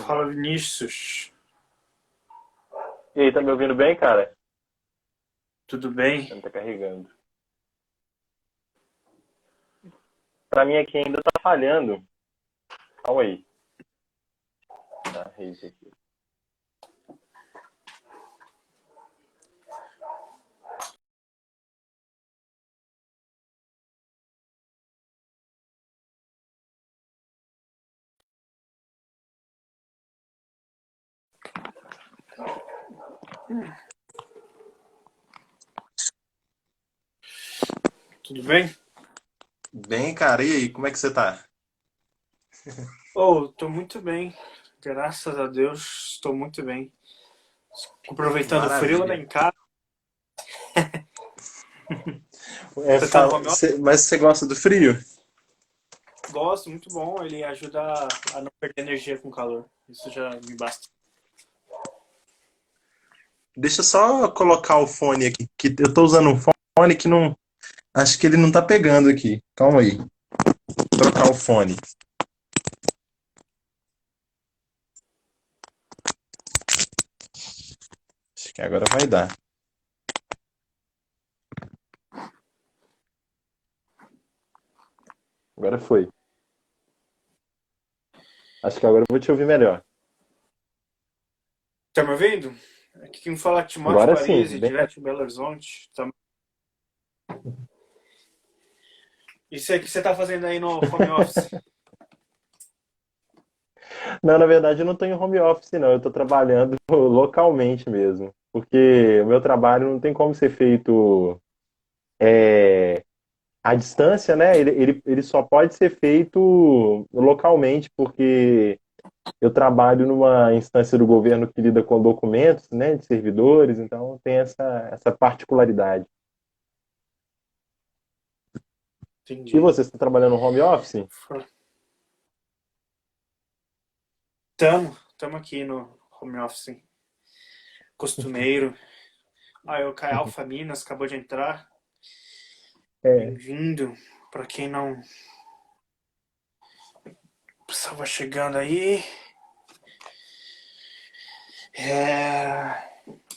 Fala, Vinícius. E aí, tá me ouvindo bem, cara? Tudo bem? Não tá carregando. Pra mim aqui ainda tá falhando. Calma aí. Tá, rede aqui. Tudo bem? Bem, cara, e aí, como é que você tá? Oh, tô muito bem. Graças a Deus, estou muito bem. Aproveitando o frio, né, Maravilha. em casa. É, Você tá no home office? mas você gosta do frio? Gosto, muito bom. Ele ajuda a não perder energia com calor. Isso já me basta. Deixa eu só colocar o fone aqui, que eu tô usando um fone que não. Acho que ele não tá pegando aqui. Calma aí. Trocar o fone. Acho que agora vai dar. Agora foi. Acho que agora eu vou te ouvir melhor. Tá me ouvindo? Aqui quem fala é Timóteo Agora sim, Paris, bem. direto de Belo Horizonte. Isso aí que você tá fazendo aí no home office? Não, na verdade eu não tô em home office, não. Eu tô trabalhando localmente mesmo. Porque o meu trabalho não tem como ser feito à distância, né? Ele só pode ser feito localmente, porque eu trabalho numa instância do governo que lida com documentos, né, de servidores, então tem essa particularidade. E Entendi. você está trabalhando no home office? Tamo aqui no home office. Costumeiro. Aí o Kai Alfa Minas acabou de entrar. É. Bem-vindo. Para quem não estava chegando aí.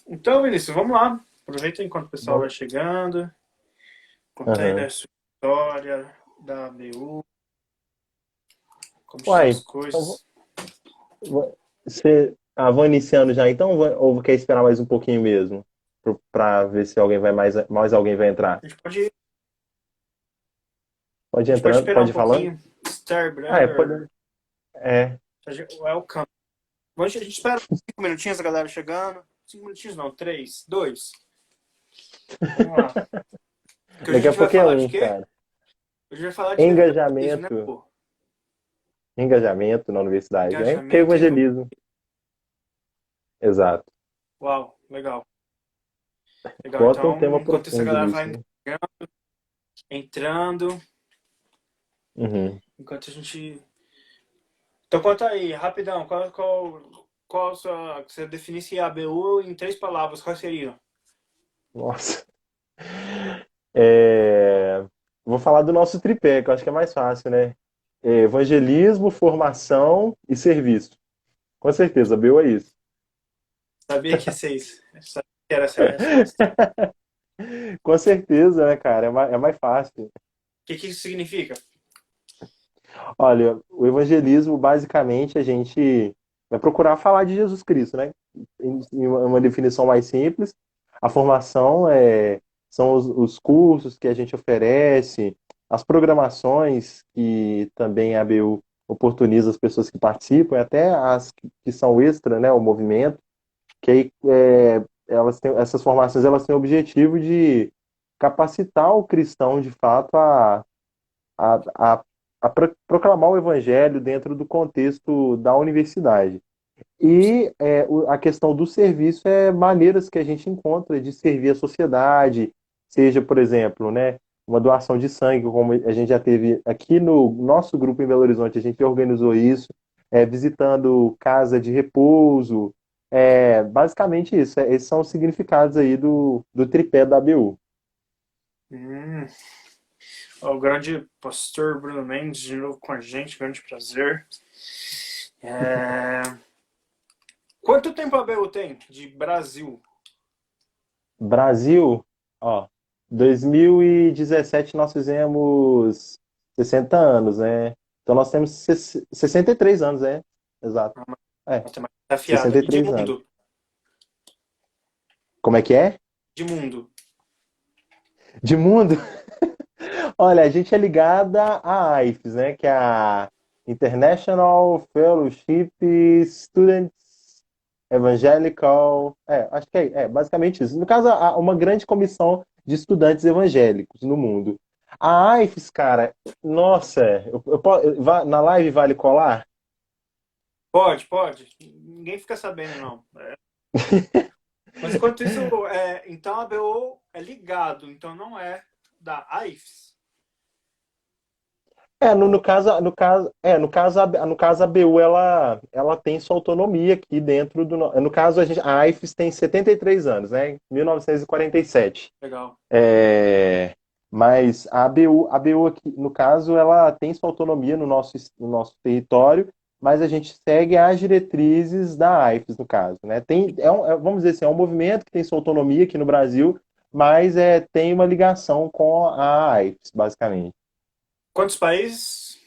Então, Vinícius, vamos lá. Aproveita enquanto o pessoal vai Bom, chegando. Conta aí aham. da sua história, da ABU, como estão as Uai, então coisas. você vou iniciando já então, ou quer esperar mais um pouquinho mesmo? Para ver se alguém vai mais alguém vai entrar. A gente pode, Pode a ir gente pode entrando, esperar um pode ir falando. pouquinho. Star Ah, pode. Brother, É. welcome. A gente espera 5 minutinhos a galera chegando. 5 minutinhos não, 3, 2. Vamos lá. Que hoje a Daqui a gente vai pouco é falar de um, quê? cara. Hoje a gente vai falar de evangelismo, né, Engajamento, pô? engajamento na universidade, né? Que é Engajamento e evangelismo. Exato. Uau, legal. Legal, Bota um então, tema enquanto essa profundo galera nisso, vai né? entrando, Uhum. enquanto a gente. Então, conta aí, rapidão, qual a sua. Se você definisse a ABU em 3 palavras, quais seriam? Nossa. É, Vou falar do nosso tripé, que eu acho que é mais fácil, né? Evangelismo, formação e serviço. Com certeza, Bel é isso. Sabia que ia ser isso. Sabia que era essa a resposta. O Com certeza, né, cara? É mais fácil. que isso significa? Olha, o evangelismo, basicamente, a gente vai procurar falar de Jesus Cristo, né? Em uma definição mais simples. A formação são os cursos que a gente oferece, as programações que também a ABU oportuniza as pessoas que participam, e até as que são extra, né? O movimento, que aí essas formações elas têm o objetivo de capacitar o cristão, de fato, a, a, proclamar o evangelho dentro do contexto da universidade. E a questão do serviço é maneiras que a gente encontra de servir a sociedade, seja, por exemplo, né, uma doação de sangue, como a gente já teve aqui no nosso grupo em Belo Horizonte, a gente organizou isso, visitando casa de repouso, basicamente isso. Esses são os significados aí do tripé da ABU. Hum, O grande pastor Bruno Mendes de novo com a gente, grande prazer. É, Quanto tempo a BU tem de Brasil? Brasil, ó, 2017 nós fizemos 60 anos, né? Então nós temos 63 anos, né? Exato. É, Matemática afiada. E de 63 anos. mundo? Como é que é? De mundo. De mundo? Olha, a gente é ligada à AIFES, né? Que é a International Fellowship Students Evangelical. Acho que é basicamente isso. No caso, uma grande comissão de estudantes evangélicos no mundo. A AIFES, cara, nossa, na live vale colar? Pode, pode. Ninguém fica sabendo, não. Mas enquanto isso, então a BO é ligado, então não é da AIFES. No caso a BU ela tem sua autonomia aqui dentro do. No caso, a AIFES tem 73 anos, né? 1947. Legal. Mas a BU aqui, no caso, ela tem sua autonomia no nosso território, mas a gente segue as diretrizes da AIFES, no caso, né? Vamos dizer assim, é um movimento que tem sua autonomia aqui no Brasil, mas tem uma ligação com a AIFES, basicamente. Quantos países?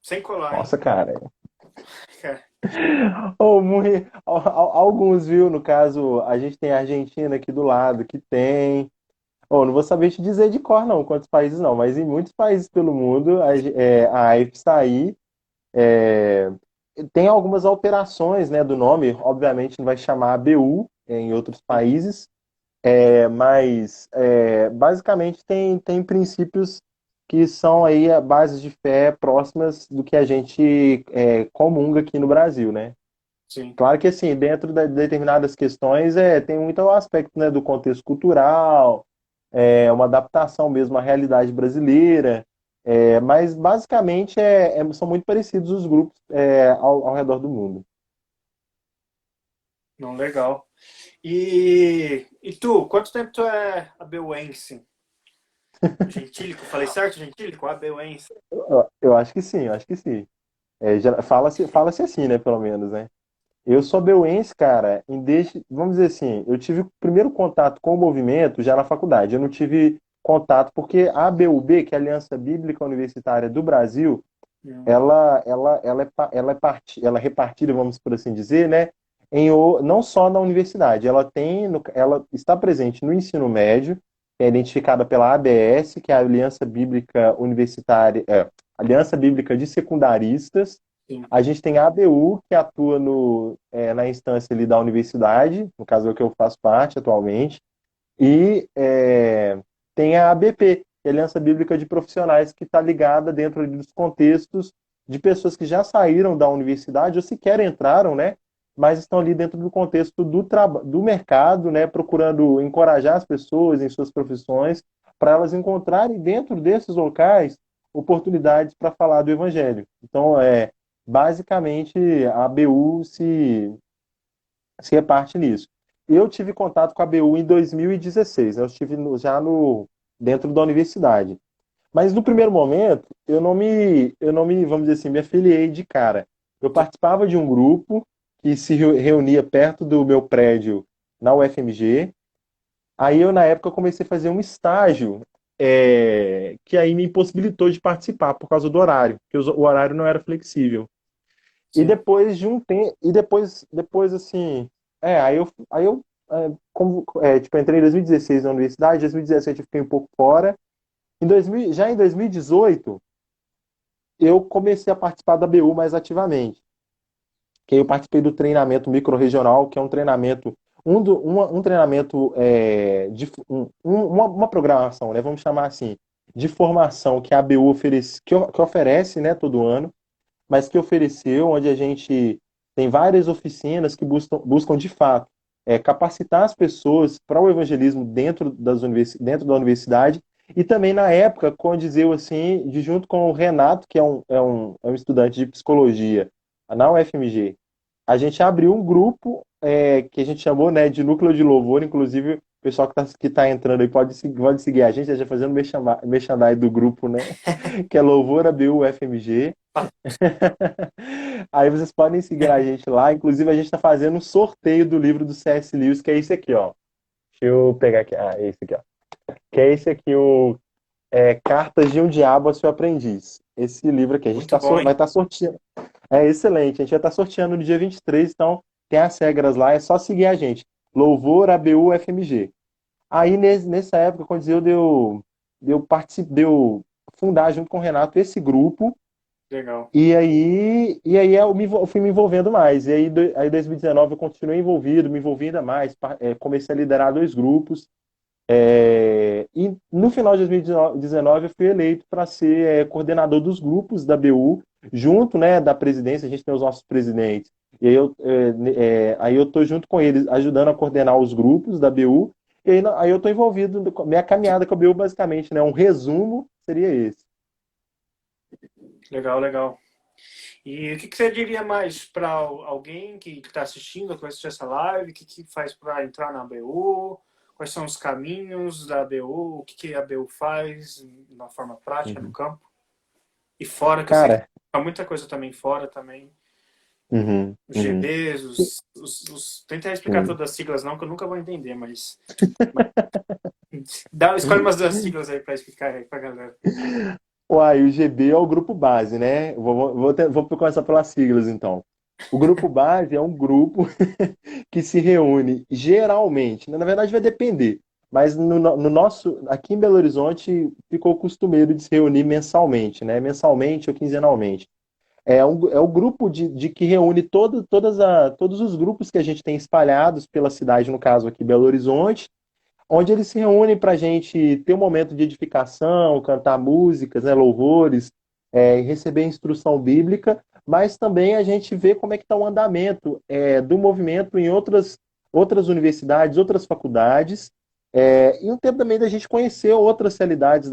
Sem colar, hein? Nossa, cara. Alguns, viu? No caso, a gente tem a Argentina aqui do lado, que tem. Não vou saber te dizer de cor, não, quantos países não, mas em muitos países pelo mundo a AIF está aí. É, Tem algumas alterações, né, do nome, obviamente não vai chamar ABU em outros países, mas basicamente tem princípios que são aí a bases de fé próximas do que a gente comunga aqui no Brasil, né? Sim. Claro que assim, dentro de determinadas questões tem muito o aspecto, né, do contexto cultural, uma adaptação mesmo à realidade brasileira, mas basicamente são muito parecidos os grupos ao redor do mundo. Não, legal. E tu, quanto tempo tu é abeuense? Gentílico, falei certo, gentílico? Abeuense. Eu acho que sim, eu acho que sim. Fala-se assim, né, pelo menos, né? Eu sou abeuense, cara, vamos dizer assim, eu tive o primeiro contato com o movimento já na faculdade. Eu não tive contato porque a ABUB, que é a Aliança Bíblica Universitária do Brasil, ela é repartida, vamos por assim dizer, né, não só na universidade, ela está presente no ensino médio, que é identificada pela ABS, que é a Aliança Bíblica Universitária, Aliança Bíblica de Secundaristas. Sim. A gente tem a ABU, que atua na instância ali da universidade, no caso é o que eu faço parte atualmente, e tem a ABP, que é a Aliança Bíblica de Profissionais, que está ligada dentro ali dos contextos de pessoas que já saíram da universidade ou sequer entraram, né? Mas estão ali dentro do contexto do mercado, né? Procurando encorajar as pessoas em suas profissões, para elas encontrarem dentro desses locais oportunidades para falar do Evangelho. Então, basicamente, a ABU se reparte nisso. Eu tive contato com a ABU em 2016, né? Eu estive dentro da universidade. Mas no primeiro momento, eu não me, vamos dizer assim, me afiliei de cara. Eu participava de um grupo que se reunia perto do meu prédio na UFMG. Aí eu, na época, comecei a fazer um estágio que aí me impossibilitou de participar por causa do horário, porque o horário não era flexível. E Sim. depois de um tempo, depois assim, tipo, eu entrei em 2016 na universidade, em 2017 eu fiquei um pouco fora. Já em 2018, eu comecei a participar da BU mais ativamente. Que aí eu participei do treinamento microrregional, que é um treinamento, um treinamento uma programação, né, vamos chamar assim, de formação que a BU que oferece, né, todo ano, mas que ofereceu, onde a gente tem várias oficinas que buscam de fato capacitar as pessoas para o evangelismo dentro da universidade, e também na época, condizeu assim, junto com o Renato, que é um estudante de psicologia na UFMG, a gente abriu um grupo que a gente chamou, né, de Núcleo de Louvor. Inclusive, pessoal que tá entrando aí pode seguir a gente, já fazendo merchandising do grupo, né? Que é Louvor ABU FMG. Aí vocês podem seguir a gente lá. Inclusive, a gente está fazendo um sorteio do livro do C.S. Lewis, que é esse aqui, ó. Deixa eu pegar aqui. Ah, esse aqui, ó. Que é esse aqui, Cartas de um Diabo a Seu Aprendiz. Esse livro aqui, a gente Muito bom, hein? vai estar sorteando. É excelente, a gente vai estar sorteando no dia 23, então tem as regras lá, é só seguir a gente. Louvor ABU FMG. Aí, nessa época, quando eu fundar junto com o Renato esse grupo, Legal. e aí eu fui me envolvendo mais. E aí, em 2019 eu continuei envolvido, me envolvi ainda mais, comecei a liderar 2 grupos. E no final de 2019 eu fui eleito para ser coordenador dos grupos da BU, junto, né, da presidência, a gente tem os nossos presidentes. E aí eu tô junto com eles, ajudando a coordenar os grupos da BU. E aí eu tô envolvido, minha caminhada com a BU basicamente, né, um resumo seria esse. Legal, legal. E o que você diria mais para alguém que está assistindo, que vai assistir essa live? O que faz para entrar na ABU? Quais são os caminhos da ABU? O que a ABU faz de uma forma prática no campo? E fora, que eu sei que Cara, há muita coisa também fora também. uhum, Os uhum, GBs, Tenta explicar sim. todas as siglas, não, que eu nunca vou entender, mas escolhe umas das siglas aí para explicar aí pra galera. Uai, o GB é o grupo base, né? Vou começar pelas siglas, então. O grupo base é um grupo que se reúne geralmente, na verdade vai depender, mas no nosso, aqui em Belo Horizonte, ficou costumeiro de se reunir mensalmente, né? Mensalmente ou quinzenalmente. É o grupo de que reúne todos os grupos que a gente tem espalhados pela cidade, no caso aqui Belo Horizonte, onde eles se reúnem para a gente ter um momento de edificação, cantar músicas, né, louvores, receber instrução bíblica, mas também a gente vê como é que está o andamento do movimento em outras universidades, outras faculdades, e um tempo também da gente conhecer outras realidades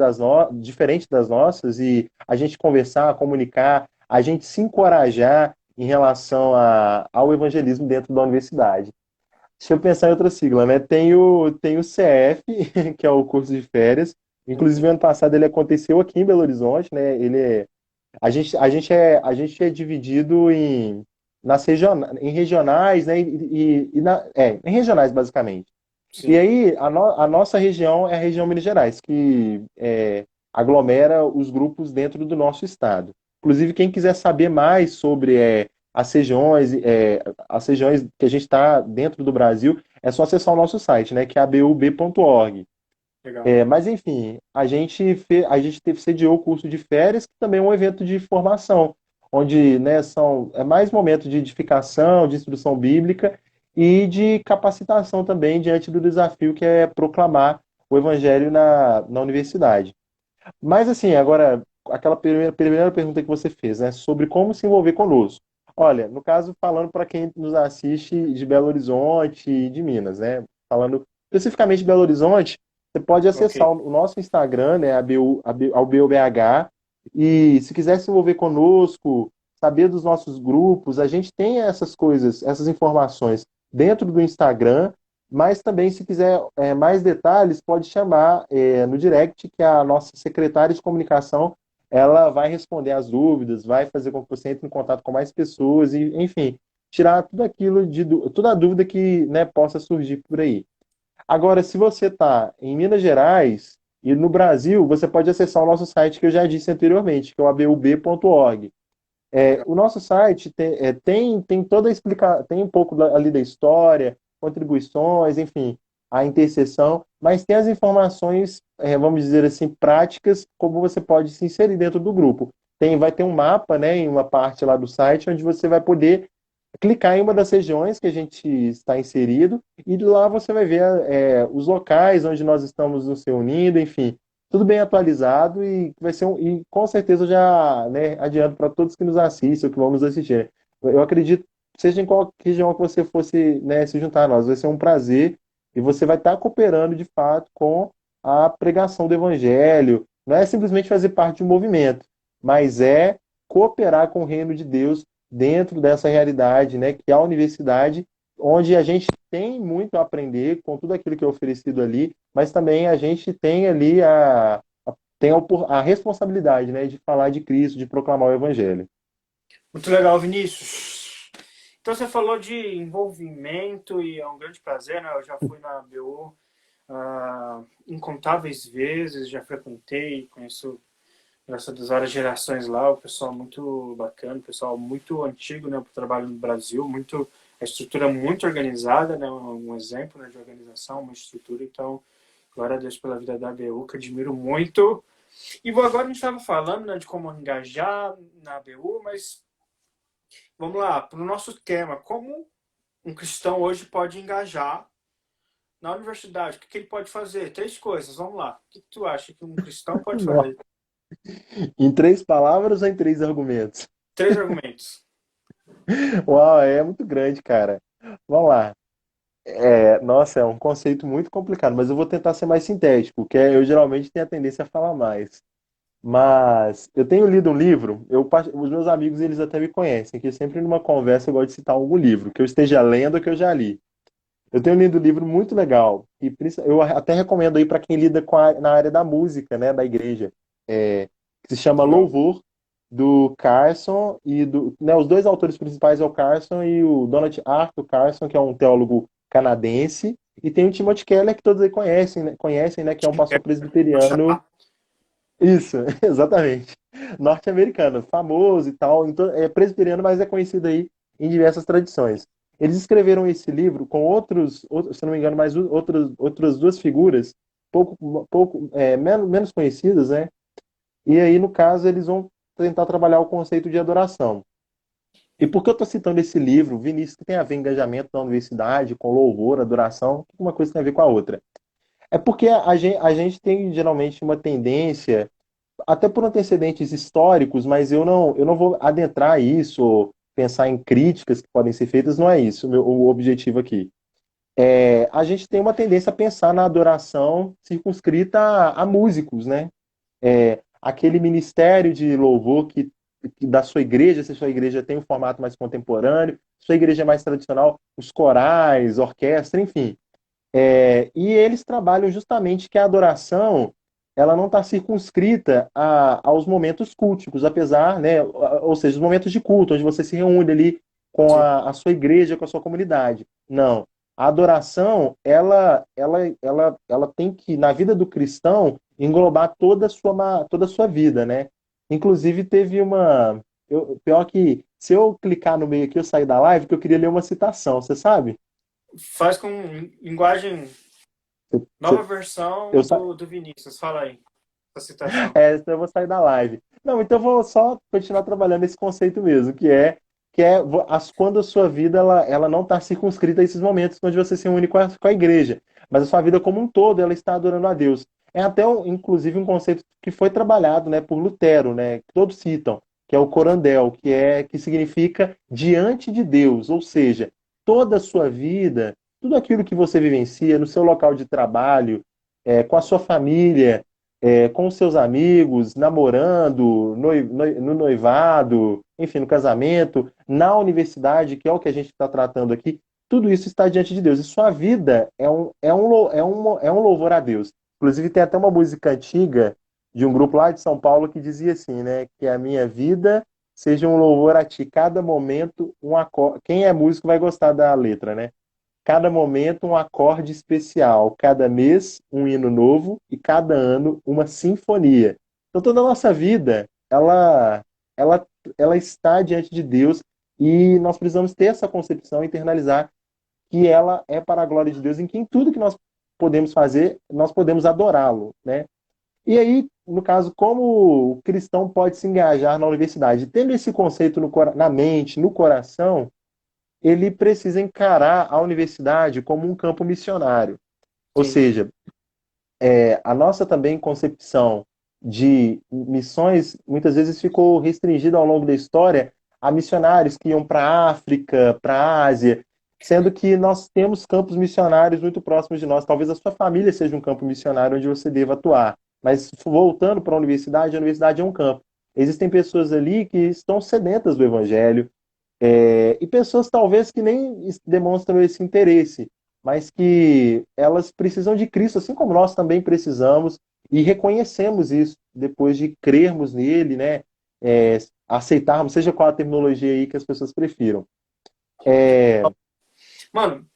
diferentes das nossas e a gente conversar, comunicar, a gente se encorajar em relação ao evangelismo dentro da universidade. Deixa eu pensar em outra sigla, né? Tem o CF, que é o curso de férias. Inclusive, ano passado ele aconteceu aqui em Belo Horizonte, né? A gente é dividido em regionais, né? Em regionais, basicamente. E Sim, aí, a nossa região é a região Minas Gerais, que aglomera os grupos dentro do nosso estado. Inclusive, quem quiser saber mais sobre as regiões que a gente está dentro do Brasil, é só acessar o nosso site, né, que é abub.org. legal. Mas, enfim, a gente sediou o curso de férias, que também é um evento de formação, onde, né, é mais momento de edificação, de instrução bíblica e de capacitação também diante do desafio que é proclamar o evangelho na universidade. Mas, assim, agora, aquela primeira pergunta que você fez, né, sobre como se envolver conosco. Olha, no caso, falando para quem nos assiste de Belo Horizonte e de Minas, né, falando especificamente de Belo Horizonte, você pode acessar Ok. o nosso Instagram, né, ao BUBH, e se quiser se envolver conosco, saber dos nossos grupos, a gente tem essas coisas, essas informações dentro do Instagram, mas também, se quiser mais detalhes, pode chamar no direct, que a nossa secretária de comunicação ela vai responder as dúvidas, vai fazer com que você entre em contato com mais pessoas e, enfim, tirar tudo aquilo toda a dúvida que, né, possa surgir por aí. Agora, se você está em Minas Gerais e no Brasil, você pode acessar o nosso site que eu já disse anteriormente, que é o abub.org. Legal. O nosso site tem toda a tem um pouco ali da história, contribuições, enfim, a interseção, mas tem as informações, vamos dizer assim, práticas, como você pode se inserir dentro do grupo. Vai ter um mapa, né, em uma parte lá do site, onde você vai poder clicar em uma das regiões que a gente está inserido, e lá você vai ver os locais onde nós estamos nos reunindo, enfim, tudo bem atualizado e vai ser e com certeza eu já, né, adianto para todos que nos assistem ou que vão nos assistir. Eu acredito, seja em qual região que você fosse, né, se juntar a nós, vai ser um prazer e você vai estar cooperando de fato com a pregação do evangelho. Não é simplesmente fazer parte de um movimento, mas cooperar com o reino de Deus dentro dessa realidade, né, que é a universidade onde a gente tem muito a aprender com tudo aquilo que é oferecido ali, mas também a gente tem ali a responsabilidade, né, de falar de Cristo, de proclamar o Evangelho. Muito legal, Vinícius. Então você falou de envolvimento e é um grande prazer, né? Eu já fui na ABU incontáveis vezes, já frequentei, conheço, graças a Deus, várias gerações lá, o pessoal muito bacana, o pessoal muito antigo, né, para o trabalho no Brasil, a estrutura muito organizada, né, um exemplo, né, de organização, uma estrutura, então, glória a Deus pela vida da ABU, que admiro muito. E agora a gente estava falando, né, de como engajar na ABU, mas vamos lá, para o nosso tema, como um cristão hoje pode engajar na universidade? O que ele pode fazer? 3 coisas, vamos lá. O que tu acha que um cristão pode Nossa. fazer? Em 3 palavras ou em 3 argumentos? 3 argumentos. Uau, é muito grande, cara. Vamos lá. Nossa, é um conceito muito complicado, mas eu vou tentar ser mais sintético, porque eu geralmente tenho a tendência a falar mais. Mas eu tenho lido um livro, os meus amigos eles até me conhecem, que sempre numa conversa eu gosto de citar algum livro, que eu esteja lendo ou que eu já li. Eu tenho lido um livro muito legal, e eu até recomendo aí para quem lida na área da música, né, da igreja, que se chama Legal. Louvor, do Carson né, os dois autores principais é o Carson e o Donald Arthur Carson, que é um teólogo canadense, e tem o Timothy Keller, que todos aí conhecem, né, que é um pastor presbiteriano. Isso, exatamente. Norte-americano, famoso e tal, então, é presbiteriano, mas é conhecido aí em diversas tradições. Eles escreveram esse livro com se não me engano, mais outras duas figuras, menos conhecidas, né? E aí, no caso, eles vão tentar trabalhar o conceito de adoração. E por que eu estou citando esse livro, Vinícius, que tem a ver com engajamento da universidade, com louvor, adoração, uma coisa tem a ver com a outra? É porque a gente tem geralmente uma tendência até por antecedentes históricos, mas eu não vou adentrar isso, ou pensar em críticas que podem ser feitas, não é isso o objetivo aqui. A gente tem uma tendência a pensar na adoração circunscrita a músicos, né? Aquele ministério de louvor que da sua igreja, se a sua igreja tem um formato mais contemporâneo, se a sua igreja é mais tradicional, os corais, orquestra, enfim. E eles trabalham justamente que a adoração ela não está circunscrita aos momentos culticos, apesar, né, ou seja, os momentos de culto, onde você se reúne ali com Sim. a sua igreja, com a sua comunidade. Não. A adoração, ela tem que, na vida do cristão, englobar toda a sua vida, né? Inclusive, teve pior que, se eu clicar no meio aqui, eu sair da live, que eu queria ler uma citação, você sabe? Faz com linguagem, nova versão Eu, do Vinícius. Fala aí, essa citação. Então eu vou sair da live. Não, então eu vou só continuar trabalhando esse conceito mesmo, quando a sua vida ela não está circunscrita a esses momentos onde você se une com a igreja, mas a sua vida como um todo ela está adorando a Deus. É até, inclusive, um conceito que foi trabalhado, né, por Lutero, né, que todos citam, que é o corandel, que significa diante de Deus, ou seja, toda a sua vida, tudo aquilo que você vivencia no seu local de trabalho, com a sua família, com os seus amigos, namorando, no noivado, enfim, no casamento, na universidade, que é o que a gente está tratando aqui, tudo isso está diante de Deus. E sua vida é um louvor a Deus. Inclusive, tem até uma música antiga de um grupo lá de São Paulo que dizia assim, né? Que a minha vida seja um louvor a ti. Cada momento, um acorde. Quem é músico vai gostar da letra, né? Cada momento um acorde especial, cada mês um hino novo e cada ano uma sinfonia. Então toda a nossa vida, ela, ela está diante de Deus e nós precisamos ter essa concepção, internalizar que ela é para a glória de Deus, em que em tudo que nós podemos fazer, nós podemos adorá-lo, né? E aí, no caso, como o cristão pode se engajar na universidade? Tendo esse conceito na mente, no coração, ele precisa encarar a universidade como um campo missionário. Ou Sim. seja, a nossa também concepção de missões muitas vezes ficou restringida ao longo da história a missionários que iam para a África, para a Ásia, sendo que nós temos campos missionários muito próximos de nós. Talvez a sua família seja um campo missionário onde você deva atuar. Mas voltando para a universidade é um campo. Existem pessoas ali que estão sedentas do evangelho, E pessoas talvez que nem demonstram esse interesse, mas que elas precisam de Cristo, assim como nós também precisamos, e reconhecemos isso depois de crermos nele, né? Aceitarmos, seja qual a terminologia aí que as pessoas prefiram. Mano,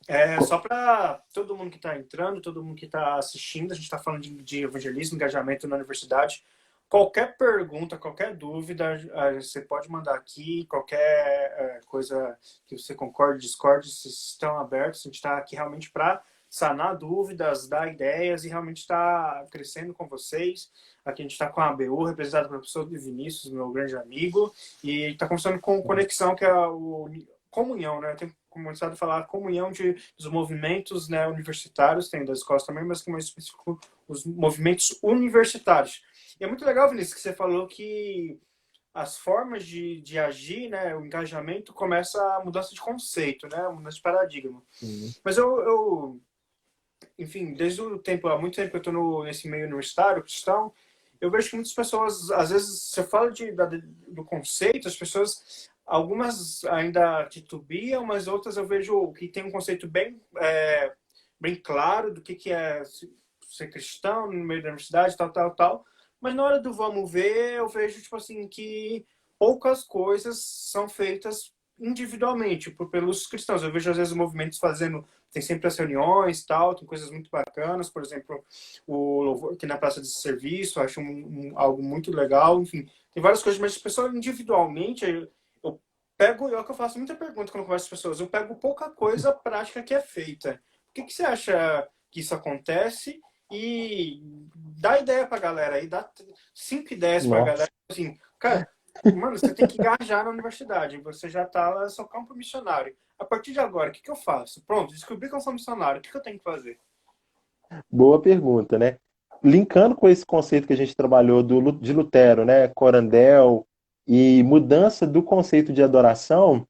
só para todo mundo que está entrando, todo mundo que está assistindo, a gente está falando de evangelismo, engajamento na universidade. Qualquer pergunta, qualquer dúvida, você pode mandar aqui. Qualquer coisa que você concorde, discorde, vocês estão abertos. A gente está aqui realmente para sanar dúvidas, dar ideias e realmente estar crescendo com vocês. Aqui a gente está com a ABU, representada pelo professor Vinícius, meu grande amigo, e está conversando com Conexão, que é o Comunhão, né? Eu tenho começado a falar a comunhão dos movimentos, né, universitários, tem das escolas também, mas que mais específico, os movimentos universitários. E é muito legal, Vinícius, que você falou que as formas de agir, né, o engajamento começa a mudança de conceito, né, a mudança de paradigma. Mas enfim, desde o tempo, há muito tempo que eu estou nesse meio universitário cristão, eu vejo que muitas pessoas, às vezes, você fala do conceito, as pessoas, algumas ainda titubeam, mas outras eu vejo que tem um conceito bem claro do que é ser cristão no meio da universidade, tal, tal, tal. Mas na hora do vamos ver, eu vejo, tipo assim, que poucas coisas são feitas individualmente pelos cristãos. Eu vejo, às vezes, movimentos fazendo... Tem sempre as reuniões, tal, tem coisas muito bacanas. Por exemplo, o louvor aqui na Praça de Serviço, eu acho algo muito legal. Enfim, tem várias coisas, mas as pessoas individualmente... Eu pego, é o que eu faço muita pergunta quando eu converso com as pessoas. Eu pego pouca coisa prática que é feita. Por que você acha que isso acontece? E dá ideia pra galera aí, dá 5 ideias pra galera. Assim, cara, mano, você tem que engajar na universidade. Você já tá lá, seu campo missionário. A partir de agora, o que eu faço? Pronto, descobri que eu sou missionário. O que eu tenho que fazer? Boa pergunta, né? Linkando com esse conceito que a gente trabalhou de Lutero, né? Corandel, e mudança do conceito de adoração,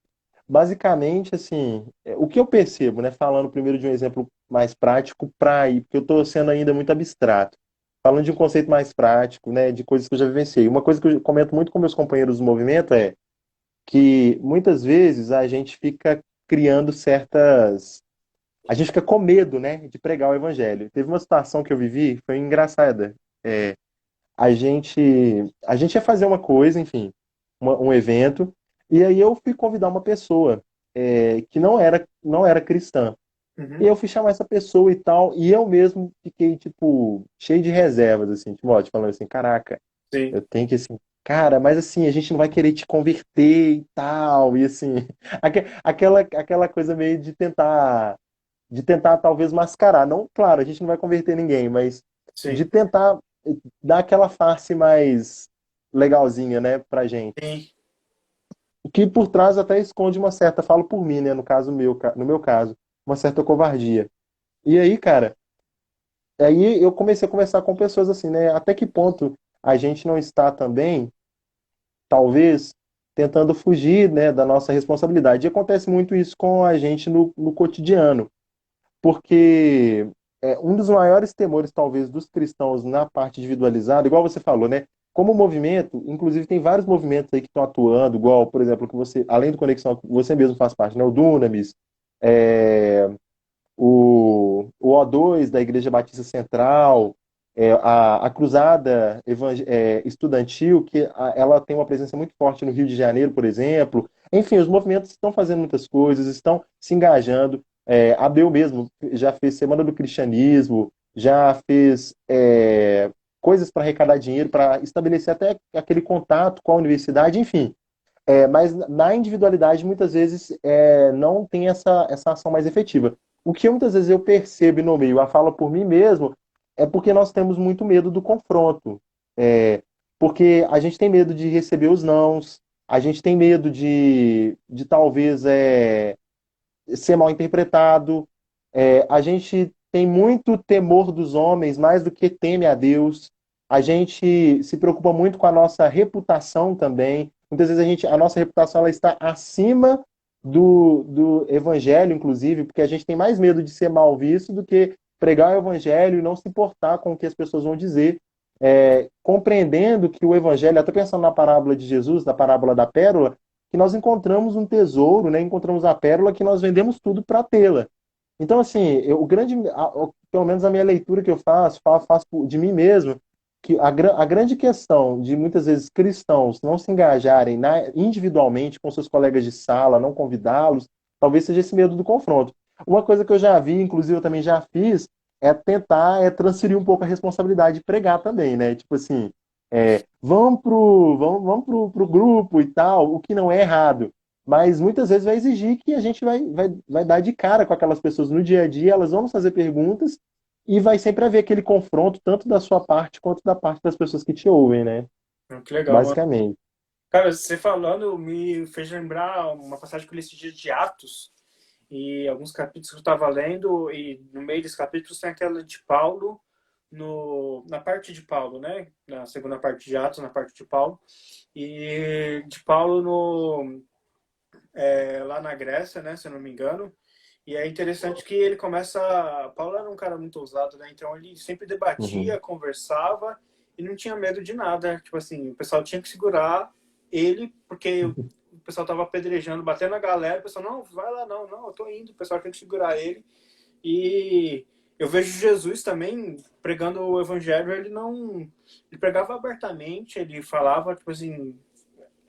basicamente, assim, o que eu percebo, né? Falando primeiro de um exemplo mais prático para ir, porque eu estou sendo ainda muito abstrato. Falando de um conceito mais prático, né? De coisas que eu já vivenciei. Uma coisa que eu comento muito com meus companheiros do movimento é que muitas vezes a gente fica criando certas. A gente fica com medo, né, de pregar o evangelho. Teve uma situação que eu vivi, foi engraçada. A gente, a gente ia fazer uma coisa, enfim, um evento, e aí eu fui convidar uma pessoa que não era cristã. E eu fui chamar essa pessoa e tal, e eu mesmo fiquei, tipo, cheio de reservas, assim, tipo, ó, falando assim, caraca, Sim. eu tenho que, assim, cara, mas assim, a gente não vai querer te converter e tal, e assim, aquela coisa meio de tentar talvez mascarar. Não, claro, a gente não vai converter ninguém, mas de Sim. tentar dar aquela face mais legalzinha, né, pra gente. Sim. Que por trás até esconde uma certa, falo por mim, né, no meu caso, uma certa covardia. E aí, cara, aí eu comecei a conversar com pessoas assim, né, até que ponto a gente não está também, talvez, tentando fugir, né, da nossa responsabilidade. E acontece muito isso com a gente no cotidiano. Porque um dos maiores temores, talvez, dos cristãos na parte individualizada, igual você falou, né? Como movimento, inclusive tem vários movimentos aí que estão atuando, igual, por exemplo, que você, além do Conexão, você mesmo faz parte, né? O Dunamis, é, o O2 da Igreja Batista Central, a Cruzada Estudantil, que ela tem uma presença muito forte no Rio de Janeiro, por exemplo. Enfim, os movimentos estão fazendo muitas coisas, estão se engajando. A ABU mesmo já fez Semana do Cristianismo, já fez coisas para arrecadar dinheiro, para estabelecer até aquele contato com a universidade, enfim. Mas na individualidade, muitas vezes, não tem essa ação mais efetiva. O que muitas vezes eu percebo no meio, a fala por mim mesmo, é porque nós temos muito medo do confronto. Porque a gente tem medo de receber os nãos, a gente tem medo de talvez ser mal interpretado, a gente tem muito temor dos homens, mais do que teme a Deus, a gente se preocupa muito com a nossa reputação também. Muitas vezes a nossa reputação ela está acima do evangelho, inclusive, porque a gente tem mais medo de ser mal visto do que pregar o evangelho e não se importar com o que as pessoas vão dizer. Compreendendo que o evangelho, até pensando na parábola de Jesus, na parábola da pérola, que nós encontramos um tesouro, né? Encontramos a pérola que nós vendemos tudo para tê-la. Então, assim, pelo menos a minha leitura que eu faço de mim mesmo, que a grande questão de muitas vezes cristãos não se engajarem individualmente com seus colegas de sala, não convidá-los, talvez seja esse medo do confronto. Uma coisa que eu já vi, inclusive eu também já fiz, é tentar transferir um pouco a responsabilidade de pregar também, né? Tipo assim, vamos pro grupo e tal, o que não é errado. Mas muitas vezes vai exigir que a gente vai dar de cara com aquelas pessoas no dia a dia, elas vão nos fazer perguntas e vai sempre haver aquele confronto, tanto da sua parte quanto da parte das pessoas que te ouvem, né? Que legal, mano. Basicamente. Cara, você falando me fez lembrar uma passagem que eu li esses dias de Atos, e alguns capítulos que eu estava lendo, e no meio desses capítulos tem aquela de Paulo, na parte de Paulo, né? Na segunda parte de Atos, na parte de Paulo, e de Paulo lá na Grécia, né? Se eu não me engano. E é interessante que ele começa. Paulo era um cara muito ousado, né? Então ele sempre Uhum. debatia, conversava e não tinha medo de nada. Tipo assim, o pessoal tinha que segurar ele, porque o pessoal tava apedrejando, batendo a galera. O pessoal, não, vai lá, não, não, eu tô indo. O pessoal tinha que segurar ele. E eu vejo Jesus também pregando o evangelho. Ele não. Ele pregava abertamente, ele falava, tipo assim,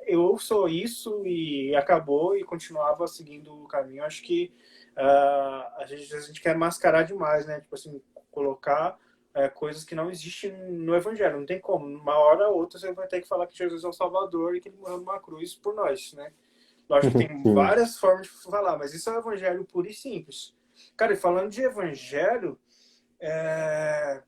eu sou isso e acabou, e continuava seguindo o caminho. Acho que a gente quer mascarar demais, né? Tipo assim, colocar coisas que não existem no evangelho. Não tem como. Uma hora ou outra você vai ter que falar que Jesus é o Salvador e que ele morreu numa cruz por nós, né? Lógico que tem Sim. várias formas de falar, mas isso é o evangelho puro e simples. Cara, e falando de evangelho, é,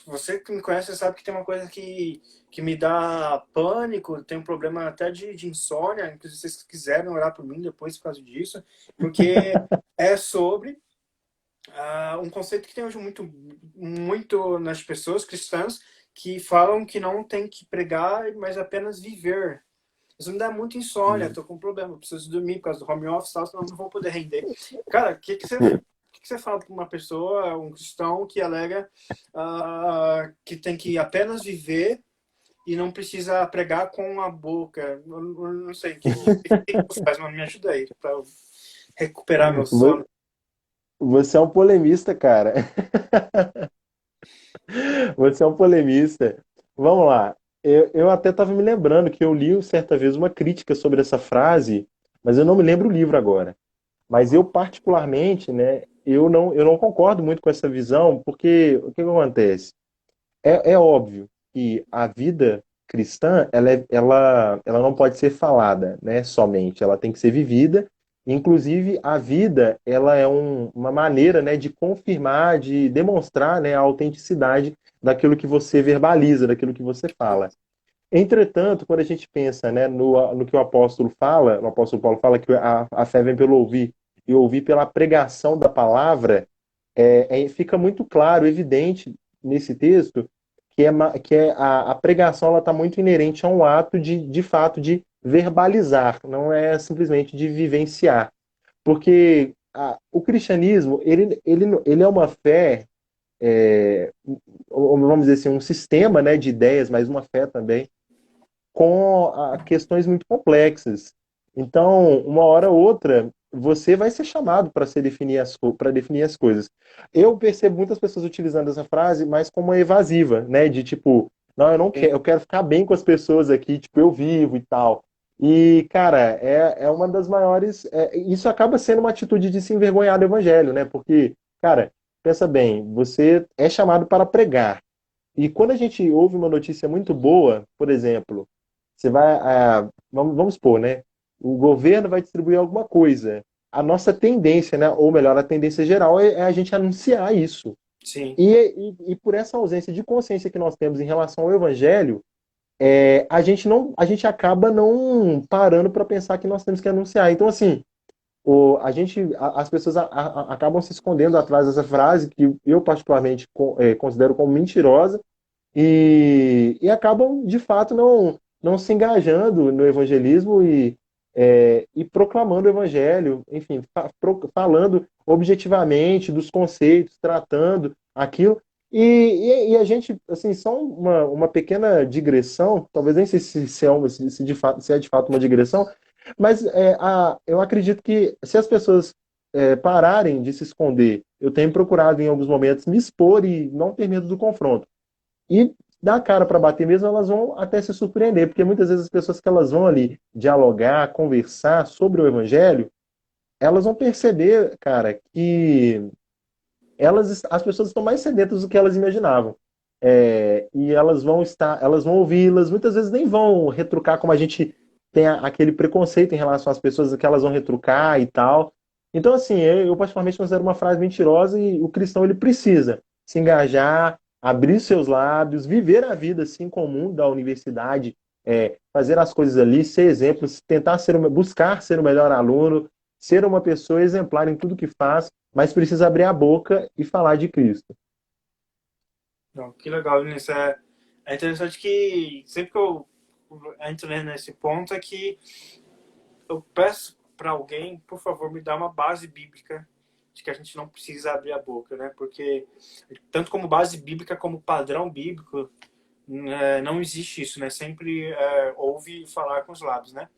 você que me conhece sabe que tem uma coisa que me dá pânico, tem um problema até de insônia, inclusive se vocês quiserem orar por mim depois por causa disso, porque é sobre um conceito que tem hoje muito nas pessoas cristãs, que falam que não tem que pregar, mas apenas viver. Isso me dá muita insônia, tô com um problema, preciso dormir por causa do home office, tal, senão não vou poder render. Cara, o que você fala para uma pessoa, um cristão, que alega que tem que apenas viver e não precisa pregar com a boca? Eu não sei, o que você faz, mas me ajuda aí, para recuperar meu Vo- sono. Você é um polemista, cara. Você é um polemista. Vamos lá. Eu até estava me lembrando que eu li certa vez uma crítica sobre essa frase, mas eu não me lembro o livro agora. Mas eu, particularmente, né, eu não concordo muito com essa visão, porque o que que acontece? É óbvio que a vida cristã, ela não pode ser falada, né, somente. Ela tem que ser vivida. Inclusive, a vida, ela é uma maneira, né, de confirmar, de demonstrar, né, a autenticidade daquilo que você verbaliza, daquilo que você fala. Entretanto, quando a gente pensa, né, no que o apóstolo Paulo fala que a fé vem pelo ouvir, e ouvir pela pregação da palavra, fica muito claro, evidente nesse texto, que a pregação está muito inerente a um ato de fato, de verbalizar, não é simplesmente de vivenciar. Porque o cristianismo, ele é uma fé, ou vamos dizer assim, um sistema, né, de ideias, mas uma fé também, com questões muito complexas. Então, uma hora ou outra, você vai ser chamado para definir as coisas. Eu percebo muitas pessoas utilizando essa frase, mas como evasiva, né? De tipo, não, eu não quero, eu quero ficar bem com as pessoas aqui, tipo, eu vivo e tal. E, cara, é uma das maiores. Isso acaba sendo uma atitude de se envergonhar do evangelho, né? Porque, cara, pensa bem, você é chamado para pregar. E quando a gente ouve uma notícia muito boa, por exemplo, você vai, vamos supor, né? O governo vai distribuir alguma coisa. A nossa tendência, né? Ou melhor, a tendência geral é a gente anunciar isso. Sim. E por essa ausência de consciência que nós temos em relação ao evangelho, a gente acaba não parando para pensar que nós temos que anunciar. Então, assim, as pessoas acabam se escondendo atrás dessa frase que eu particularmente considero como mentirosa e acabam, de fato, não se engajando no evangelismo e proclamando o evangelho, enfim, falando objetivamente dos conceitos, tratando aquilo. E a gente, assim, só uma pequena digressão, talvez nem sei se é de fato uma digressão, Mas eu acredito que se as pessoas pararem de se esconder, eu tenho procurado em alguns momentos me expor e não ter medo do confronto. E dar a cara para bater mesmo, elas vão até se surpreender, porque muitas vezes as pessoas que elas vão ali dialogar, conversar sobre o evangelho, elas vão perceber, cara, que as pessoas estão mais sedentas do que elas imaginavam. E elas vão ouvi-las, muitas vezes nem vão retrucar como a gente tem aquele preconceito em relação às pessoas que elas vão retrucar e tal. Então, assim, eu particularmente considero uma frase mentirosa e o cristão ele precisa se engajar, abrir seus lábios, viver a vida assim comum da universidade, fazer as coisas ali, ser exemplo, tentar buscar ser o melhor aluno, ser uma pessoa exemplar em tudo que faz, mas precisa abrir a boca e falar de Cristo. Não, que legal, Vinícius. É interessante que sempre que eu entro nesse ponto é que eu peço para alguém, por favor, me dá uma base bíblica de que a gente não precisa abrir a boca, né? Porque tanto como base bíblica como padrão bíblico, não existe isso, né? Sempre ouve falar com os lábios, né?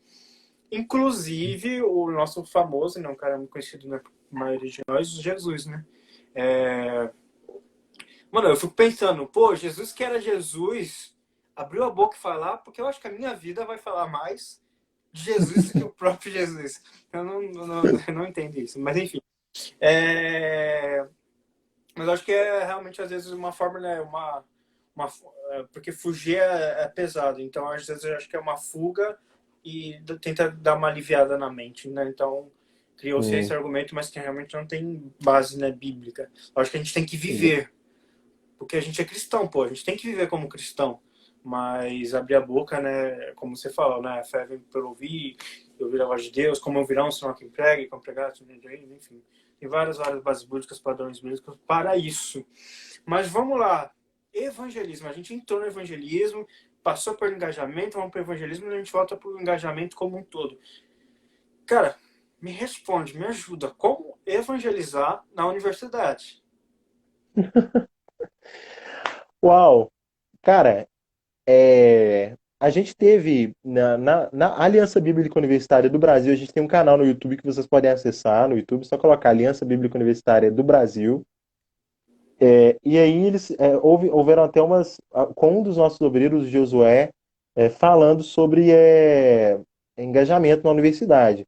Inclusive o nosso famoso, né, um cara muito conhecido na maioria de nós, Jesus, né? Mano, eu fico pensando, pô, Jesus que era Jesus, abriu a boca e falar, porque eu acho que a minha vida vai falar mais de Jesus do que o próprio Jesus. Eu não entendo isso, mas enfim. É... Mas eu acho que é realmente, às vezes, uma forma, né, porque fugir é pesado, então às vezes eu acho que é uma fuga e tenta dar uma aliviada na mente, né? Então criou-se esse Sim. argumento, mas que realmente não tem base, né, bíblica. Eu acho que a gente tem que viver. Porque a gente é cristão, pô, a gente tem que viver como cristão. Mas abrir a boca, né, como você falou, né, a fé vem pelo ouvir a voz de Deus, como ouvirão, senão quem prega, como pregar, enfim. Tem várias bases bíblicas, padrões bíblicos para isso. Mas vamos lá, evangelismo. A gente entrou no evangelismo, passou por engajamento, vamos para o evangelismo e a gente volta para o engajamento como um todo. Cara, me responde, me ajuda, como evangelizar na universidade? Uau! Cara, a gente teve na Aliança Bíblica Universitária do Brasil, a gente tem um canal no YouTube que vocês podem acessar no YouTube, só colocar Aliança Bíblica Universitária do Brasil. E aí houveram até com um dos nossos obreiros, Josué, falando sobre engajamento na universidade.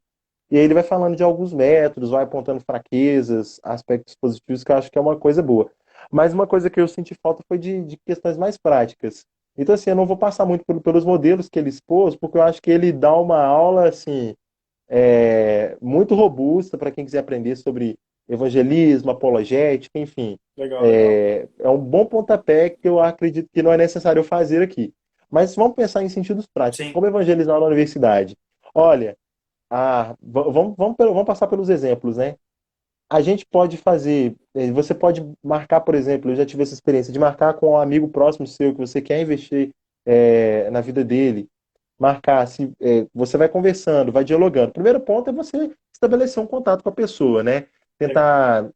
E aí ele vai falando de alguns métodos, vai apontando fraquezas, aspectos positivos, que eu acho que é uma coisa boa. Mas uma coisa que eu senti falta foi de questões mais práticas. Então, assim, eu não vou passar muito pelos modelos que ele expôs, porque eu acho que ele dá uma aula, assim, muito robusta para quem quiser aprender sobre evangelismo, apologética, enfim. Legal, legal. É um bom pontapé que eu acredito que não é necessário fazer aqui. Mas vamos pensar em sentidos práticos. Sim, Como evangelizar na universidade? Olha, vamos passar pelos exemplos, né? A gente pode fazer, você pode marcar, por exemplo, eu já tive essa experiência de marcar com um amigo próximo seu que você quer investir na vida dele, marcar, se você vai conversando, vai dialogando. O primeiro ponto é você estabelecer um contato com a pessoa, né? legal. Tentar,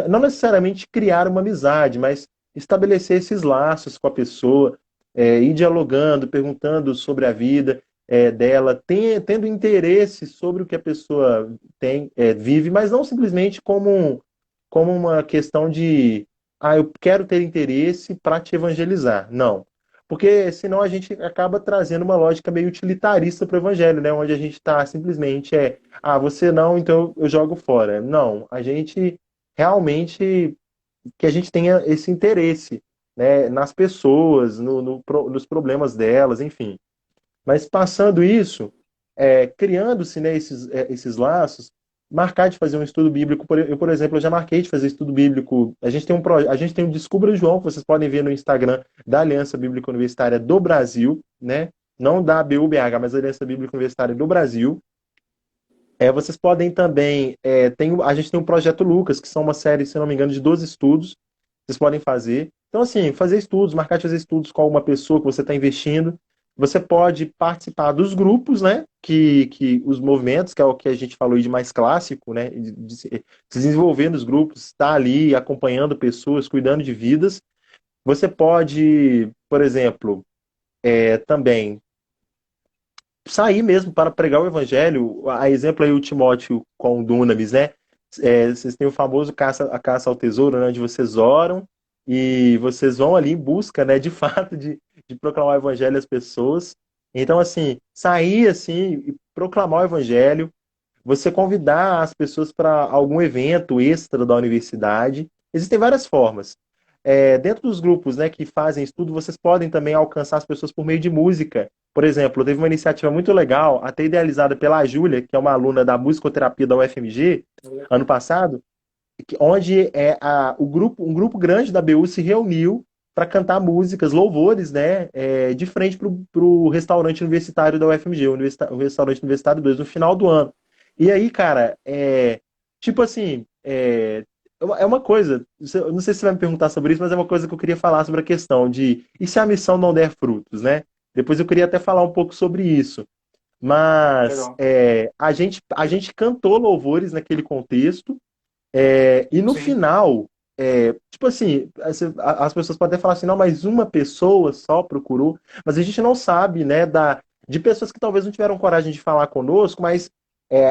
não necessariamente criar uma amizade, mas estabelecer esses laços com a pessoa, ir dialogando, perguntando sobre a vida dela, tendo interesse sobre o que a pessoa vive, mas não simplesmente como uma questão de, eu quero ter interesse para te evangelizar. Não. Porque senão a gente acaba trazendo uma lógica meio utilitarista para o evangelho, né? Onde a gente está simplesmente você não, então eu jogo fora. Não, a gente realmente que a gente tenha esse interesse, né, nas pessoas, nos problemas delas, enfim. Mas passando isso, criando-se, né, esses laços, marcar de fazer um estudo bíblico. Por exemplo, eu já marquei de fazer estudo bíblico. A gente tem o Descubra João, que vocês podem ver no Instagram da Aliança Bíblica Universitária do Brasil, né? Não da BUBH, mas da Aliança Bíblica Universitária do Brasil. Vocês podem também. A gente tem o Projeto Lucas, que são uma série, se não me engano, de 12 estudos. Vocês podem fazer. Então, assim, fazer estudos, marcar de fazer estudos com alguma pessoa que você está investindo. Você pode participar dos grupos, né? Que os movimentos, que é o que a gente falou aí de mais clássico, né? De se desenvolver nos grupos, estar ali acompanhando pessoas, cuidando de vidas. Você pode, por exemplo, também sair mesmo para pregar o evangelho. A exemplo aí o Timóteo com o Dunamis, né? Vocês têm o famoso a caça ao tesouro, né? Onde vocês oram e vocês vão ali em busca, né? De fato, de proclamar o evangelho às pessoas. Então, assim, sair assim e proclamar o evangelho, você convidar as pessoas para algum evento extra da universidade. Existem várias formas. Dentro dos grupos, né, que fazem estudo, vocês podem também alcançar as pessoas por meio de música. Por exemplo, teve uma iniciativa muito legal, até idealizada pela Júlia, que é uma aluna da musicoterapia da UFMG, ano passado, onde um grupo grande da BU se reuniu para cantar músicas, louvores, né, de frente para o restaurante universitário da UFMG, o restaurante universitário 2, no final do ano. E aí, cara, tipo assim, é uma coisa, eu não sei se você vai me perguntar sobre isso, mas é uma coisa que eu queria falar sobre a questão de e se a missão não der frutos, né? Depois eu queria até falar um pouco sobre isso. Mas Legal. a gente cantou louvores naquele contexto, e no Sim. final, tipo assim, as pessoas podem até falar assim, não, mas uma pessoa só procurou, mas a gente não sabe, né, de pessoas que talvez não tiveram coragem de falar conosco, mas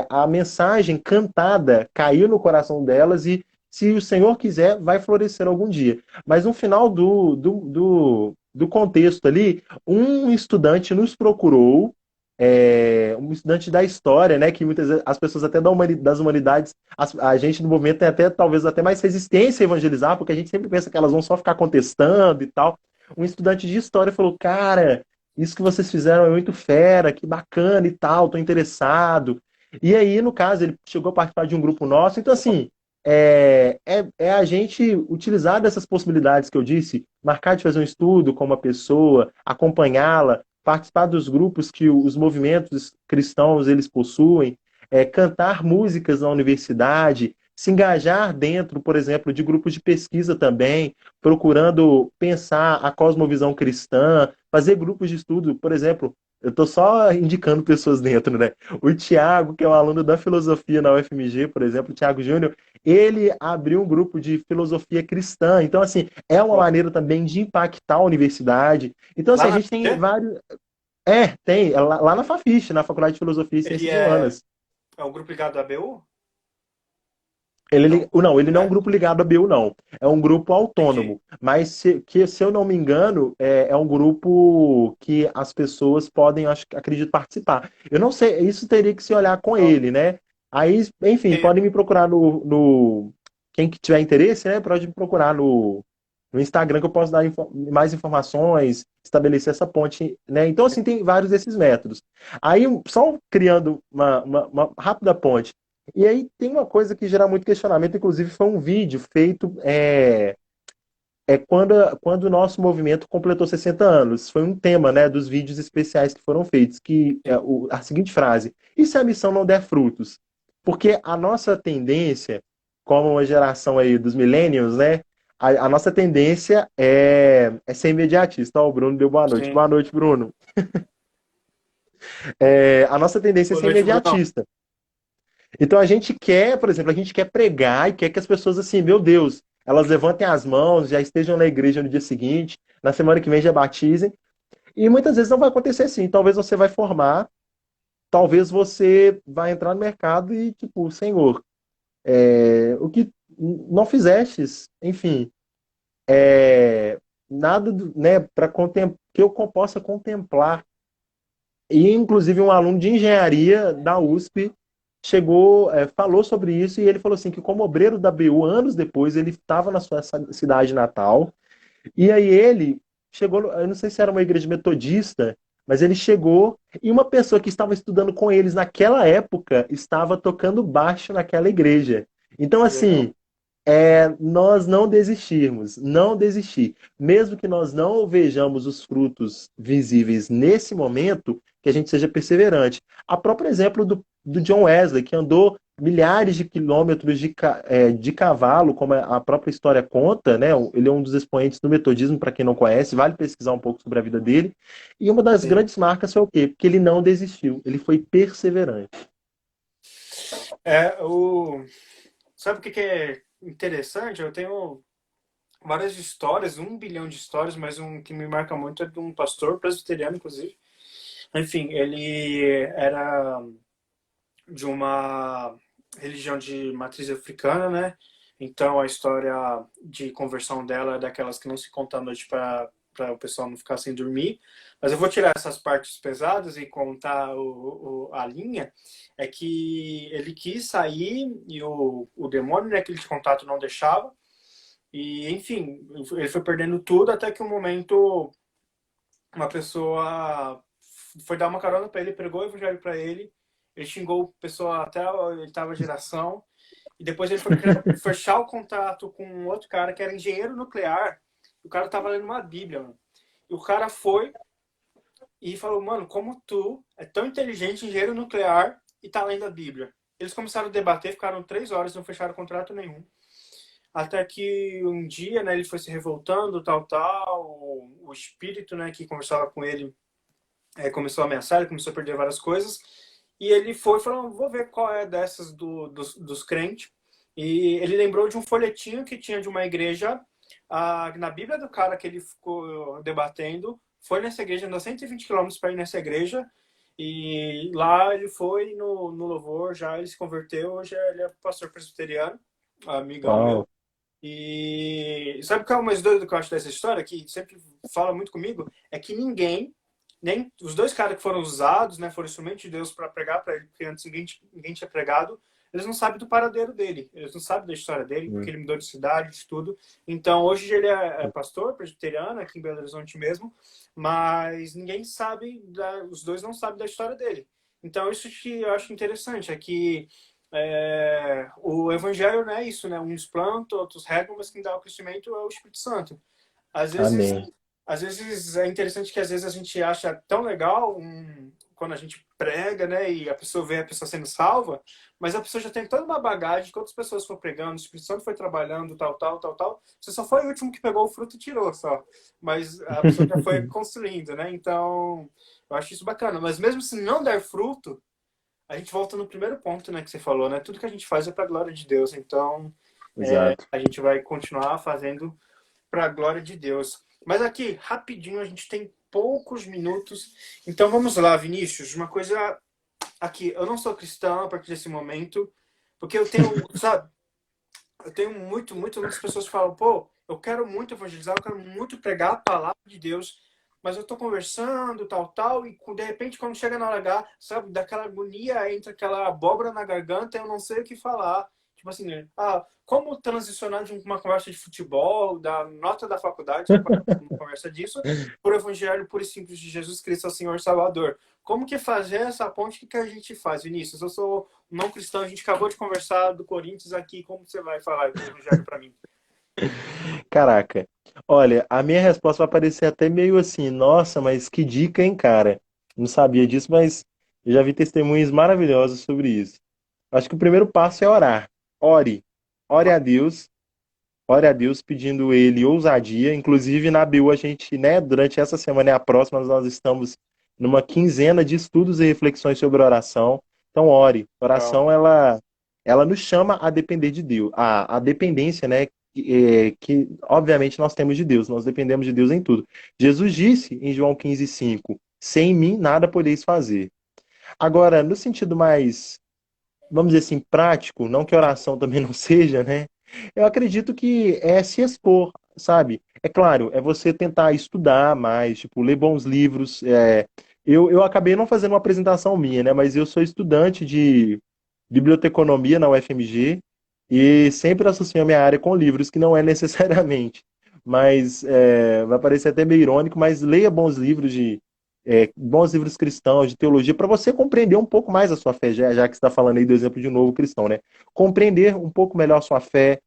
a mensagem cantada caiu no coração delas e, se o Senhor quiser, vai florescer algum dia. Mas no final do contexto ali, um estudante nos procurou, um estudante da história, né, que muitas vezes as pessoas até das humanidades, a gente no movimento tem até talvez até mais resistência a evangelizar, porque a gente sempre pensa que elas vão só ficar contestando e tal. Um estudante de história falou, cara, isso que vocês fizeram é muito fera, que bacana e tal, tô interessado. E aí, no caso, ele chegou a participar de um grupo nosso. Então, assim, é a gente utilizar dessas possibilidades que eu disse, marcar de fazer um estudo com uma pessoa, acompanhá-la, participar dos grupos que os movimentos cristãos eles possuem, cantar músicas na universidade, se engajar dentro, por exemplo, de grupos de pesquisa também, procurando pensar a cosmovisão cristã, fazer grupos de estudo, por exemplo, eu estou só indicando pessoas dentro, né? O Tiago, que é um aluno da filosofia na UFMG, por exemplo, o Tiago Júnior, ele abriu um grupo de filosofia cristã. Então, assim, é uma Ó, maneira também de impactar a universidade. Então, assim, lá a na gente tem FG, vários. Tem, lá na Fafiche, na Faculdade de Filosofia e ele Ciências Humanas. é um grupo ligado à BU? Ele, Não, não, ele não é um né? grupo ligado à BU, não. É um grupo Entendi. autônomo. Mas, se eu não me engano, é um grupo que as pessoas podem, acredito, participar. Eu não sei, isso teria que se olhar com Ó, ele, né? Aí, enfim, é, podem me procurar quem que tiver interesse, né? Pode me procurar no Instagram, que eu posso dar mais informações, estabelecer essa ponte, né? Então, assim, tem vários desses métodos. Aí, só criando uma rápida ponte. E aí tem uma coisa que gera muito questionamento, inclusive foi um vídeo feito quando o nosso movimento completou 60 anos. Foi um tema, né, dos vídeos especiais que foram feitos, que é a seguinte frase: e se a missão não der frutos? Porque a nossa tendência, como uma geração aí dos millennials, né, a nossa tendência é ser imediatista. Ó, o Bruno deu boa noite. sim. Boa noite, Bruno. A nossa tendência é Boa ser noite, Brunão. imediatista. Então a gente quer, por exemplo, a gente quer pregar e quer que as pessoas, assim, meu Deus, elas levantem as mãos, já estejam na igreja no dia seguinte, na semana que vem já batizem. E muitas vezes não vai acontecer assim. Talvez você vai formar, talvez você vai entrar no mercado e, tipo, Senhor, o que não fizestes, enfim, nada, né, que eu possa contemplar. E, inclusive, um aluno de engenharia da USP chegou, falou sobre isso, e ele falou assim que como obreiro da BU, anos depois, ele estava na sua cidade natal, e aí ele chegou, eu não sei se era uma igreja metodista, mas ele chegou e uma pessoa que estava estudando com eles naquela época estava tocando baixo naquela igreja. Então, Que legal. assim, nós não desistirmos, não desistir. Mesmo que nós não vejamos os frutos visíveis nesse momento, que a gente seja perseverante. A próprio exemplo do John Wesley, que andou milhares de quilômetros de cavalo, como a própria história conta, né? Ele é um dos expoentes do metodismo, para quem não conhece, vale pesquisar um pouco sobre a vida dele. E uma das Sim. grandes marcas foi o quê? Porque ele não desistiu, ele foi perseverante. É, o... Sabe o que que é interessante? Eu tenho várias histórias, 1 bilhão de histórias, mas um que me marca muito é de um pastor presbiteriano, inclusive. Enfim, ele era de uma religião de matriz africana, né? Então a história de conversão dela é daquelas que não se conta à noite para o pessoal não ficar sem dormir. Mas eu vou tirar essas partes pesadas e contar a linha. É que ele quis sair e o demônio, né, aquele de contato não deixava. E, enfim, ele foi perdendo tudo até que um momento uma pessoa foi dar uma carona para ele, pregou o evangelho para ele, ele xingou a pessoa até a oitava geração, e depois ele foi fechar o contato com um outro cara que era engenheiro nuclear, o cara tava lendo uma Bíblia, mano. E o cara foi e falou, mano, como tu é tão inteligente, engenheiro nuclear, e tá lendo a Bíblia? Eles começaram a debater, ficaram 3 horas, não fecharam contrato nenhum. Até que um dia, né, ele foi se revoltando, o espírito, né, que conversava com ele começou a ameaçar, ele começou a perder várias coisas, e ele foi e falou, vou ver qual é dessas dos crentes. E ele lembrou de um folhetinho que tinha de uma igreja, na Bíblia do cara que ele ficou debatendo, foi nessa igreja, andou 120 quilômetros para ir nessa igreja, e lá ele foi no louvor, já ele se converteu, hoje ele é pastor presbiteriano, amigão meu. Uau. E sabe o que é o mais doido que eu acho dessa história, que sempre fala muito comigo? É que nem os dois caras que foram usados, né, foram instrumentos de Deus para pregar para ele, porque antes ninguém tinha pregado, eles não sabem do paradeiro dele, eles não sabem da história dele, porque ele mudou de cidade, de tudo. Então, hoje ele é pastor presbiteriano, aqui em Belo Horizonte mesmo, mas ninguém sabe, os dois não sabem da história dele. Então, isso que eu acho interessante, é que o evangelho não é isso, né? Uns plantam, outros regam, mas quem dá o crescimento é o Espírito Santo. Às vezes, Amém. às vezes é interessante que às vezes a gente acha tão legal quando a gente prega, né? E a pessoa vê a pessoa sendo salva, mas a pessoa já tem toda uma bagagem que outras pessoas foram pregando, o Espírito Santo foi trabalhando, tal, tal, tal, tal. Você só foi o último que pegou o fruto e tirou só. Mas a pessoa já foi construindo, né? Então, eu acho isso bacana. Mas mesmo se não der fruto, a gente volta no primeiro ponto, né, que você falou, né? Tudo que a gente faz é para a glória de Deus. Então, Exato. a gente vai continuar fazendo para a glória de Deus. Mas aqui, rapidinho, a gente tem poucos minutos. Então, vamos lá, Vinícius. Uma coisa aqui, eu não sou cristão a partir desse momento, porque eu tenho, sabe, eu tenho muitas pessoas que falam, pô, eu quero muito evangelizar, eu quero muito pregar a palavra de Deus, mas eu tô conversando, tal, e de repente, quando chega na hora H, sabe, daquela agonia, entra aquela abóbora na garganta, eu não sei o que falar. Tipo assim, né? Como transicionar de uma conversa de futebol, da nota da faculdade, uma conversa disso, por evangelho puro e simples de Jesus Cristo, ao Senhor Salvador. Como que fazer essa ponte? O que a gente faz, Vinícius? Eu sou não cristão, a gente acabou de conversar do Corinthians aqui, como você vai falar do evangelho para mim? Caraca. Olha, a minha resposta vai parecer até meio assim, nossa, mas que dica, hein, cara? Não sabia disso, mas eu já vi testemunhos maravilhosos sobre isso. Acho que o primeiro passo é orar. Ore. Ore a Deus. Ore a Deus pedindo ele ousadia. Inclusive, na BU, a gente, né, durante essa semana e a próxima, nós estamos numa quinzena de estudos e reflexões sobre oração. Então, ore. Legal. Oração, ela nos chama a depender de Deus. A dependência, né, que, obviamente, nós temos de Deus. Nós dependemos de Deus em tudo. Jesus disse em João 15:5, sem mim nada podeis fazer. Agora, no sentido mais, vamos dizer assim, prático, não que oração também não seja, né? Eu acredito que é se expor, sabe? É claro, é você tentar estudar mais, tipo, ler bons livros. Eu acabei não fazendo uma apresentação minha, né? Mas eu sou estudante de biblioteconomia na UFMG e sempre associo a minha área com livros, que não é necessariamente. Mas vai parecer até meio irônico, mas leia bons livros cristãos, de teologia, para você compreender um pouco mais a sua fé, já que você está falando aí do exemplo de um novo cristão, né? Compreender um pouco melhor a sua fé,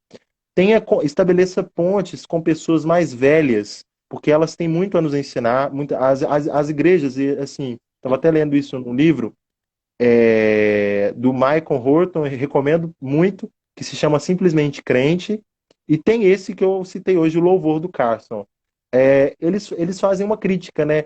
estabeleça pontes com pessoas mais velhas, porque elas têm muito a nos ensinar, as igrejas, e assim, estava até lendo isso num livro, do Michael Horton, eu recomendo muito, que se chama Simplesmente Crente, e tem esse que eu citei hoje, o Louvor do Carson. Eles fazem uma crítica, né?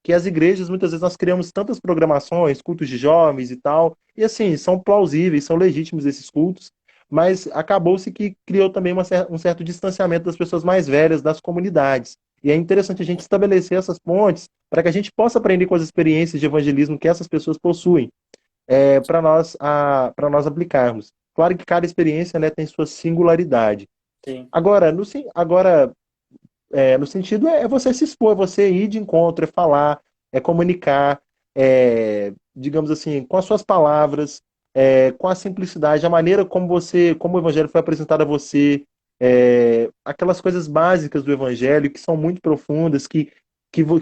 Que as igrejas, muitas vezes, nós criamos tantas programações, cultos de jovens e tal, e assim, são plausíveis, são legítimos esses cultos, mas acabou-se que criou também um certo distanciamento das pessoas mais velhas das comunidades. E é interessante a gente estabelecer essas pontes para que a gente possa aprender com as experiências de evangelismo que essas pessoas possuem, para nós aplicarmos. Claro que cada experiência, né, tem sua singularidade. Sim. Agora, no sentido é você se expor, é você ir de encontro, é falar, é comunicar, digamos assim, com as suas palavras, com a simplicidade, a maneira como o evangelho foi apresentado a você, aquelas coisas básicas do evangelho que são muito profundas, que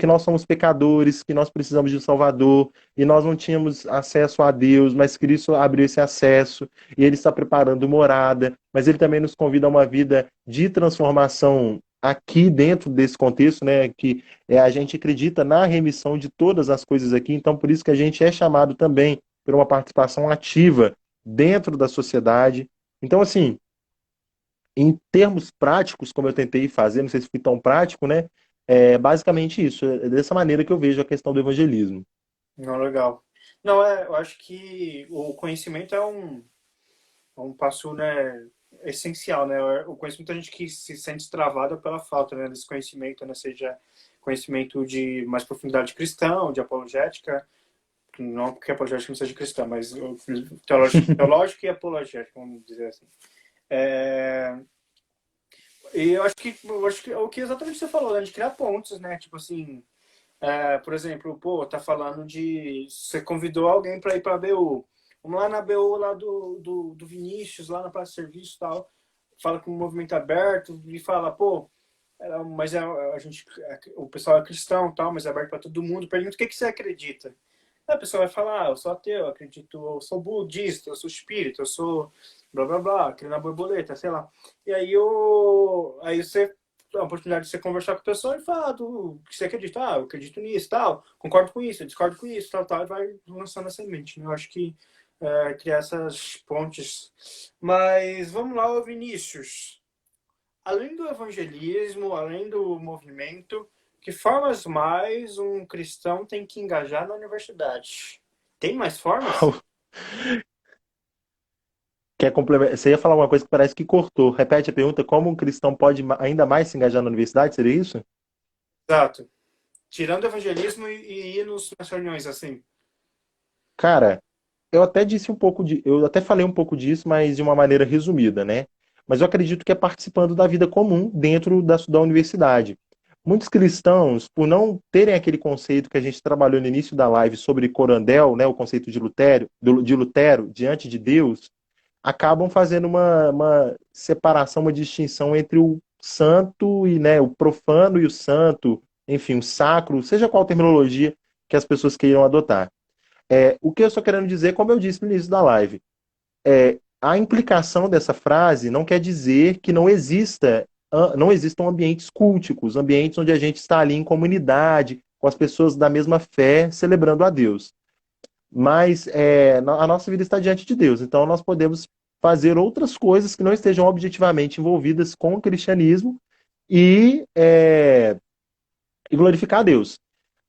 nós somos pecadores, que nós precisamos de um Salvador, e nós não tínhamos acesso a Deus, mas Cristo abriu esse acesso, e Ele está preparando morada, mas Ele também nos convida a uma vida de transformação aqui dentro desse contexto, né, que a gente acredita na remissão de todas as coisas aqui, então por isso que a gente é chamado também por uma participação ativa dentro da sociedade. Então, assim, em termos práticos, como eu tentei fazer, não sei se fui tão prático, né, é basicamente isso, é dessa maneira que eu vejo a questão do evangelismo. Não, legal. Não, eu acho que o conhecimento é um passo, né, essencial, né? O conhecimento, a gente que se sente travada pela falta, né, desse conhecimento, né, seja conhecimento de mais profundidade cristão, de apologética, não porque apologética não seja cristã, mas teológico e apologética, vamos dizer assim. E eu acho que é o que exatamente você falou, né, de criar pontos, né? Tipo assim, por exemplo, pô, tá falando de. Você convidou alguém para ir para a BU. Vamos lá na BU lá do Vinícius, lá na Praça de Serviço e tal. Fala com o movimento aberto e fala, pô, mas a gente, o pessoal é cristão e tal, mas é aberto para todo mundo. Pergunta o que você acredita. Aí a pessoa vai falar, eu sou ateu, eu acredito, eu sou budista, eu sou espírita, eu sou blá blá blá, aquele na borboleta, sei lá. E aí você a oportunidade de você conversar com a pessoa e falar do que você acredita. Eu acredito nisso, tal, concordo com isso, eu discordo com isso, tal, e vai lançando essa semente. Né? Eu acho que criar essas pontes. Mas vamos lá, Vinícius. Além do evangelismo, além do movimento, que formas mais um cristão tem que engajar na universidade? Tem mais formas? Você ia falar uma coisa que parece que cortou. Repete a pergunta: como um cristão pode ainda mais se engajar na universidade? Seria isso? Exato. Tirando o evangelismo e ir nas reuniões, assim. Cara, eu até falei um pouco disso, mas de uma maneira resumida, né? Mas eu acredito que é participando da vida comum dentro da universidade. Muitos cristãos, por não terem aquele conceito que a gente trabalhou no início da live sobre corandel, né, o conceito de Lutero diante de Deus, acabam fazendo uma separação, uma distinção entre o santo e, né, o profano e o santo, enfim, o sacro, seja qual terminologia que as pessoas queiram adotar. O que eu estou querendo dizer, como eu disse no início da live, a implicação dessa frase não quer dizer que não existam ambientes culticos, ambientes onde a gente está ali em comunidade, com as pessoas da mesma fé, celebrando a Deus. Mas a nossa vida está diante de Deus, então nós podemos fazer outras coisas que não estejam objetivamente envolvidas com o cristianismo e, e glorificar a Deus.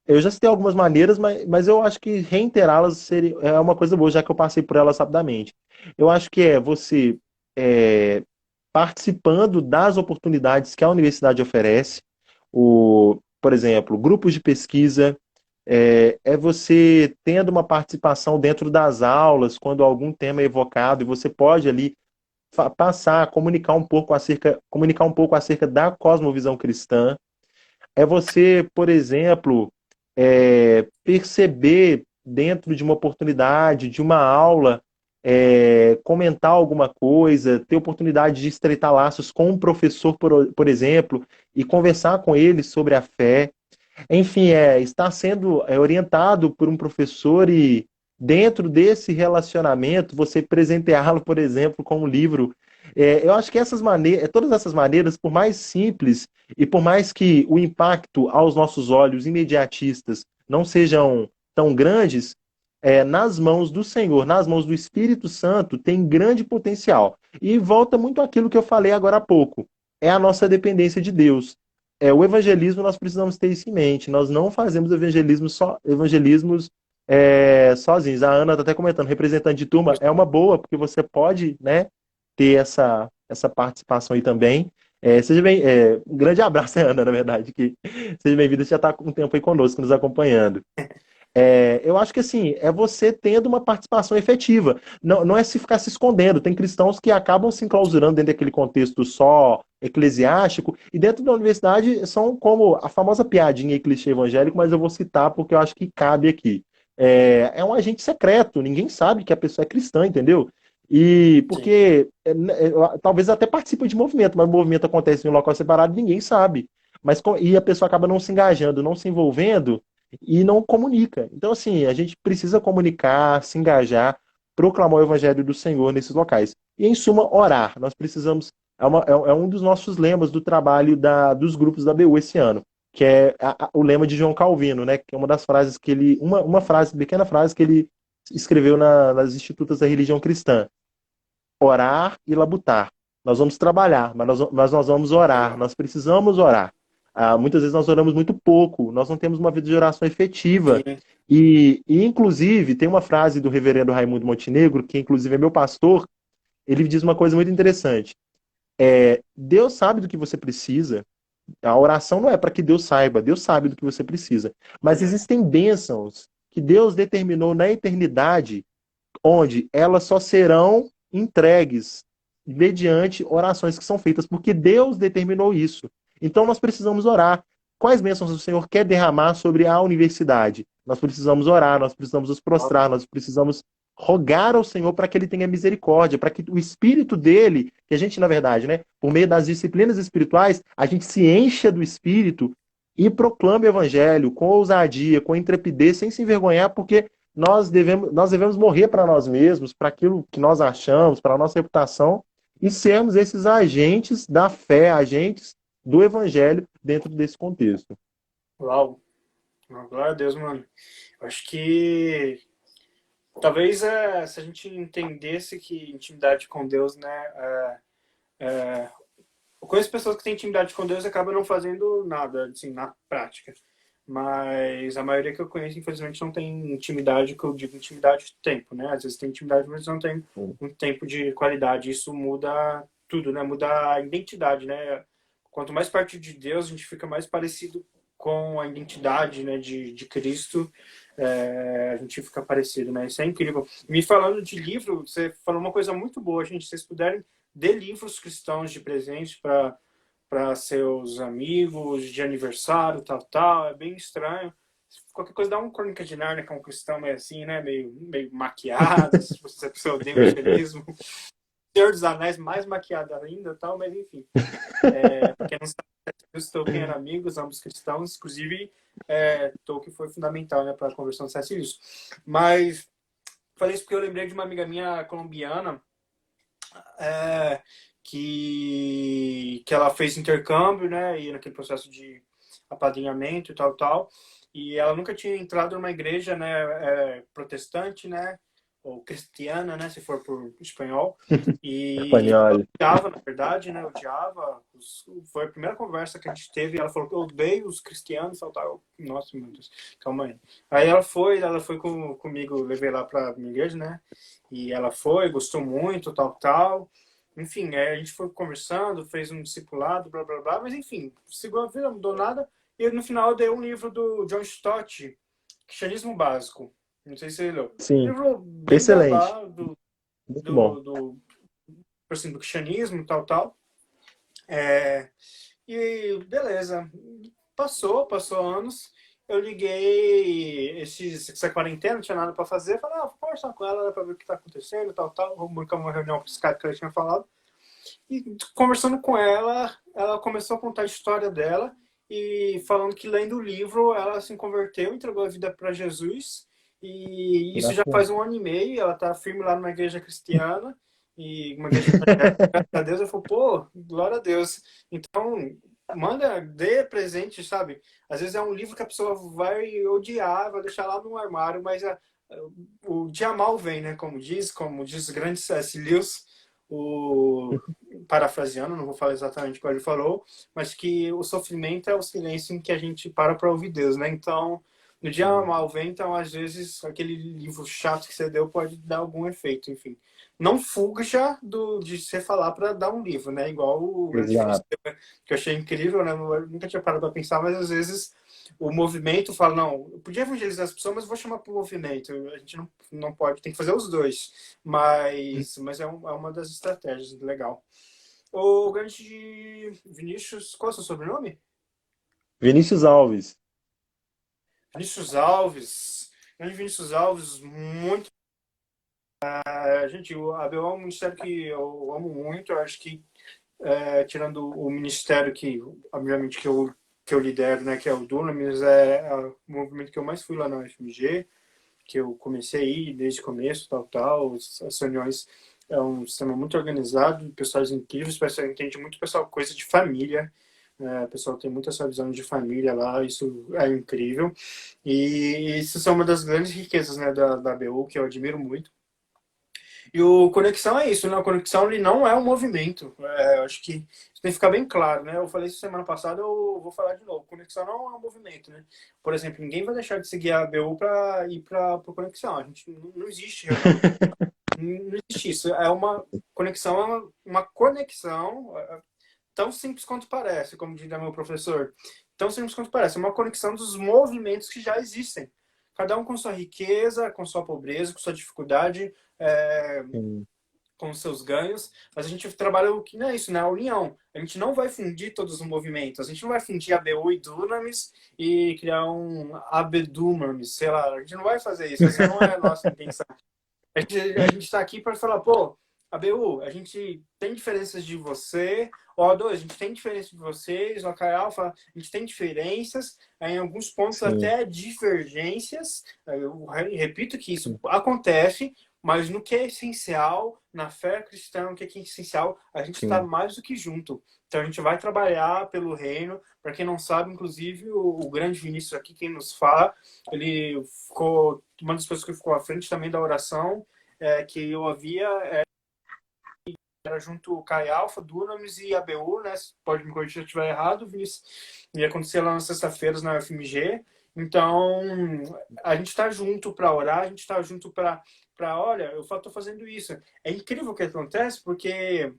Eu já citei algumas maneiras, mas eu acho que reiterá-las é uma coisa boa, já que eu passei por elas rapidamente. Eu acho que você é, participando das oportunidades que a universidade oferece, por exemplo, grupos de pesquisa, você tendo uma participação dentro das aulas, quando algum tema é evocado, e você pode ali passar, comunicar um pouco acerca da cosmovisão cristã. É você, por exemplo, perceber dentro de uma oportunidade, de uma aula, comentar alguma coisa, ter oportunidade de estreitar laços com um professor, por exemplo, e conversar com ele sobre a fé. Enfim, estar sendo orientado por um professor e dentro desse relacionamento, você presenteá-lo, por exemplo, com um livro. Eu acho que todas essas maneiras, por mais simples e por mais que o impacto aos nossos olhos imediatistas não sejam tão grandes, nas mãos do Senhor, nas mãos do Espírito Santo, tem grande potencial. E volta muito àquilo que eu falei agora há pouco. É a nossa dependência de Deus. O evangelismo, nós precisamos ter isso em mente. Nós não fazemos evangelismos sozinhos. A Ana está até comentando, representante de turma é uma boa, porque você pode, né, ter essa participação aí também. Seja bem, um grande abraço, Ana, na verdade, que seja bem-vinda, você já está com um tempo aí conosco, nos acompanhando. Eu acho que assim, é você tendo uma participação efetiva. Não, não é se ficar se escondendo. Tem cristãos que acabam se enclausurando dentro daquele contexto só eclesiástico, e dentro da universidade são como a famosa piadinha e clichê evangélico, mas eu vou citar porque eu acho que cabe aqui. É um agente secreto, ninguém sabe que a pessoa é cristã, entendeu? E Sim. porque talvez até participe de movimento, mas o movimento acontece em um local separado, ninguém sabe. E a pessoa acaba não se engajando, não se envolvendo e não comunica. Então, assim, a gente precisa comunicar, se engajar, proclamar o evangelho do Senhor nesses locais. E, em suma, orar. Nós precisamos. É um dos nossos lemas do trabalho dos grupos da BU esse ano, que é o lema de João Calvino, né? Que é uma das frases que ele. Uma frase, pequena frase que ele escreveu nas Institutas da Religião Cristã. Orar e labutar. Nós vamos trabalhar, mas nós vamos orar. Legal. Nós precisamos orar. Muitas vezes nós oramos muito pouco, nós não temos uma vida de oração efetiva. Sim. Inclusive, tem uma frase do reverendo Raimundo Montenegro, que inclusive é meu pastor, ele diz uma coisa muito interessante. Deus sabe do que você precisa. A oração não é para que Deus saiba, Deus sabe do que você precisa. Mas Verdade. existem bênçãos que Deus determinou na eternidade, onde elas só serão entregues mediante orações que são feitas, porque Deus determinou isso. Então nós precisamos orar. Quais bênçãos o Senhor quer derramar sobre a universidade? Nós precisamos orar, nós precisamos nos prostrar, nós precisamos rogar ao Senhor para que ele tenha misericórdia, para que o Espírito dele, que a gente, na verdade, né, por meio das disciplinas espirituais, a gente se encha do Espírito e proclame o Evangelho com ousadia, com intrepidez, sem se envergonhar, porque nós devemos morrer para nós mesmos, para aquilo que nós achamos, para a nossa reputação, e sermos esses agentes da fé, agentes do evangelho dentro desse contexto. Uau. Glória a Deus, mano. Eu acho que talvez se a gente entendesse que intimidade com Deus, né? Eu conheço pessoas que têm intimidade com Deus e acabam não fazendo nada, assim, na prática. Mas a maioria que eu conheço, infelizmente, não tem intimidade, que eu digo intimidade de tempo, né? Às vezes tem intimidade, mas não tem um tempo de qualidade. Isso muda tudo, né? Muda a identidade, né? Quanto mais perto de Deus, a gente fica mais parecido com a identidade, né, de Cristo, a gente fica parecido, né? Isso é incrível. Me falando de livro, você falou uma coisa muito boa, gente. Se vocês puderem, dê livros cristãos de presente para seus amigos de aniversário, tal. É bem estranho. Qualquer coisa dá um Crônica de Nárnia, que é um cristão meio assim, né? Meio maquiado, se você odeia o cristianismo. Senhor dos Anéis, mais maquiado ainda, tal, mas enfim. Pra quem não sabe, Tolkien eram amigos, ambos cristãos, inclusive Tolkien foi fundamental, né, para a conversão de C.S. Lewis. Mas falei isso porque eu lembrei de uma amiga minha colombiana, que ela fez intercâmbio, né, e naquele processo de apadrinhamento e tal, e ela nunca tinha entrado numa igreja, né, protestante, né, ou cristiana, né, se for por espanhol, e ela Espanhol. odiava, na verdade, né, odiava, foi a primeira conversa que a gente teve, ela falou que eu odeio os cristianos, tal, nossa, meu Deus, calma aí. Aí ela foi comigo, levei lá pra minha igreja, né, e ela foi, gostou muito, tal, enfim, a gente foi conversando, fez um discipulado, blá, blá, blá, mas enfim, segundo a vida, não mudou nada, e no final eu dei um livro do John Stott, Cristianismo Básico, não sei se você leu. Sim, Livro bem excelente. beabá Muito bom. assim, do cristianismo, tal. E beleza. Passou anos. Eu liguei essa quarentena, não tinha nada para fazer. Falei, vou conversar com ela para ver o que tá acontecendo, tal. Vamos marcar uma reunião com esse cara que ela tinha falado. E conversando com ela, ela começou a contar a história dela e falando que lendo o livro ela se converteu, entregou a vida para Jesus. E isso já faz 1 ano e meio. Ela tá firme lá numa igreja cristiana e uma igreja evangélica, graças a Deus. Eu falo, pô, glória a Deus. Então, dê presente, sabe? Às vezes é um livro que a pessoa vai odiar, vai deixar lá no armário, mas o dia mal vem, né? Como diz o grande C.S. Lewis, parafraseando, não vou falar exatamente o que ele falou, mas que o sofrimento é o silêncio em que a gente para ouvir Deus, né? Então, no dia mal vem, então às vezes aquele livro chato que você deu pode dar algum efeito, enfim. não fuja de você falar para dar um livro, né? Igual o Grande Exato. Filisteu, que eu achei incrível, né? Eu nunca tinha parado para pensar, mas às vezes o movimento fala, não, eu podia evangelizar as pessoas, mas vou chamar para o movimento. A gente não pode, tem que fazer os dois. Mas é uma das estratégias, legal. O Grande Vinícius, qual é o seu sobrenome? Vinícius Alves. Vinícius Alves. Grande Vinícius Alves, muito. Gente, a ABO é um ministério que eu amo muito. Eu acho que, tirando o ministério que, obviamente, que eu lidero, né, que é o Dunamis, é o movimento que eu mais fui lá na UFMG, que eu comecei a ir desde o começo, tal. As reuniões é um sistema muito organizado, pessoas incríveis, pessoal entende muito, pessoal, coisa de família. O pessoal tem muita essa visão de família lá, isso é incrível. E isso são uma das grandes riquezas, né, da ABU, que eu admiro muito. E o Conexão é isso, né? O Conexão ele não é um movimento. Eu acho que isso tem que ficar bem claro, né? Eu falei isso semana passada, eu vou falar de novo. Conexão não é um movimento, né? Por exemplo, ninguém vai deixar de seguir a ABU para ir para o Conexão. A gente não existe reunião. Não existe isso. É uma conexão, uma conexão tão simples quanto parece, como diria meu professor. Tão simples quanto parece. É uma conexão dos movimentos que já existem. Cada um com sua riqueza, com sua pobreza, com sua dificuldade, Sim, com seus ganhos, mas a gente trabalha o que não é isso, né? A união. A gente não vai fundir todos os movimentos, a gente não vai fundir ABU e Dunamis e criar um ABDunamis, sei lá, a gente não vai fazer isso, essa não é a nossa intenção. A gente está aqui para falar, pô, ABU, a gente tem diferenças de você, O2, a gente tem diferença de vocês, OK Alpha, a gente tem diferenças, em alguns pontos sim, até divergências. Eu repito que isso acontece, mas no que é essencial, na fé cristã, o que é essencial, a gente está sim. mais do que junto. Então a gente vai trabalhar pelo reino. Para quem não sabe, inclusive, o grande Vinícius aqui, quem nos fala, ele ficou uma das pessoas que ficou à frente também da oração, que eu havia, era junto o Kai Alpha, Dunamis e ABU, né? Pode me corrigir se eu estiver errado, Vinícius. Ia acontecer lá nas sexta-feiras na UFMG. Então, a gente está junto para orar, a gente está junto para, olha, eu estou fazendo isso. É incrível o que acontece, porque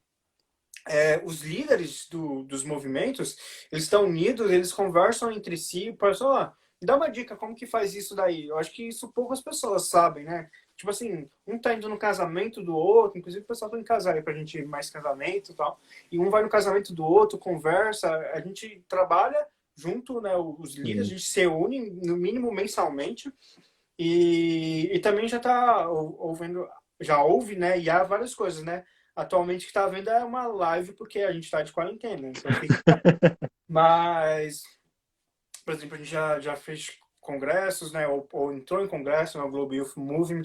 os líderes dos movimentos, eles estão unidos, eles conversam entre si, para falar, me dá uma dica, como que faz isso daí? Eu acho que isso poucas pessoas sabem, né? Tipo assim, um tá indo no casamento do outro, inclusive o pessoal tá em casar aí pra gente ir mais casamento e tal, e um vai no casamento do outro, conversa, a gente trabalha junto, né, os líderes, a Sim. gente se une no mínimo mensalmente, e também já tá ouvindo, já ouve, né? E há várias coisas, né? Atualmente o que tá vendo é uma live porque a gente tá de quarentena, né? Então fica. Mas, por exemplo, a gente já fez congressos, né? Ou entrou em congresso, né? O Global Youth Movement.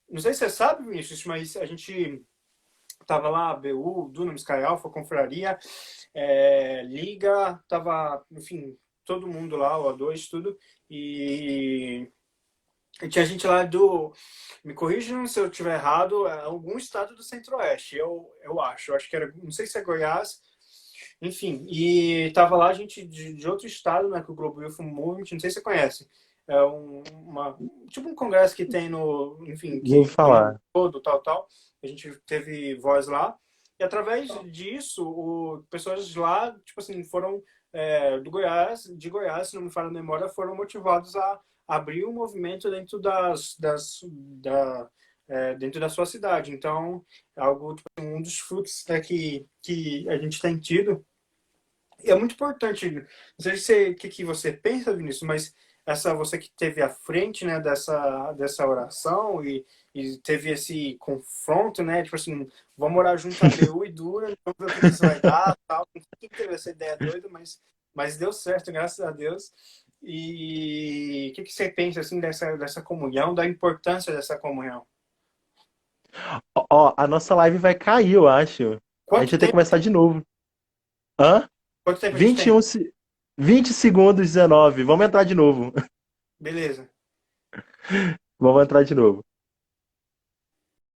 Não sei se você sabe, Vinícius, mas a gente tava lá, BU, Dunamis, Sky Alpha, Confraria, Liga, tava, enfim, todo mundo lá, o A2, tudo. E tinha gente lá me corrijam se eu estiver errado, algum estado do Centro-Oeste, eu acho. Eu acho que era, não sei se é Goiás, enfim. E tava lá gente de outro estado, né, que o Global Youth Movement, não sei se você conhece. É tipo um congresso que tem enfim, Já ouvi que une o mundo falar. todo, tal. A gente teve voz lá. E através disso, pessoas de lá, tipo assim, foram de Goiás, se não me falha a memória, foram motivados a abrir um movimento dentro dentro da sua cidade. Então, é algo, tipo, um dos frutos, né, que a gente tem tido. E é muito importante, não sei o que você pensa, Vinícius, mas você que teve à frente, né, dessa oração e teve esse confronto, né, tipo assim, vamos orar junto a BU e Dura, vamos ver o que isso vai dar, tal. Quem teve essa ideia doida, mas deu certo, graças a Deus. E o que você pensa, assim, dessa comunhão, da importância dessa comunhão? Ó, a nossa live vai cair, eu acho. A gente Quanto vai ter que tempo, começar de novo. Hã? quanto tempo a gente tem? 21, 20 segundos, 19. Vamos entrar de novo. Beleza. Vamos entrar de novo.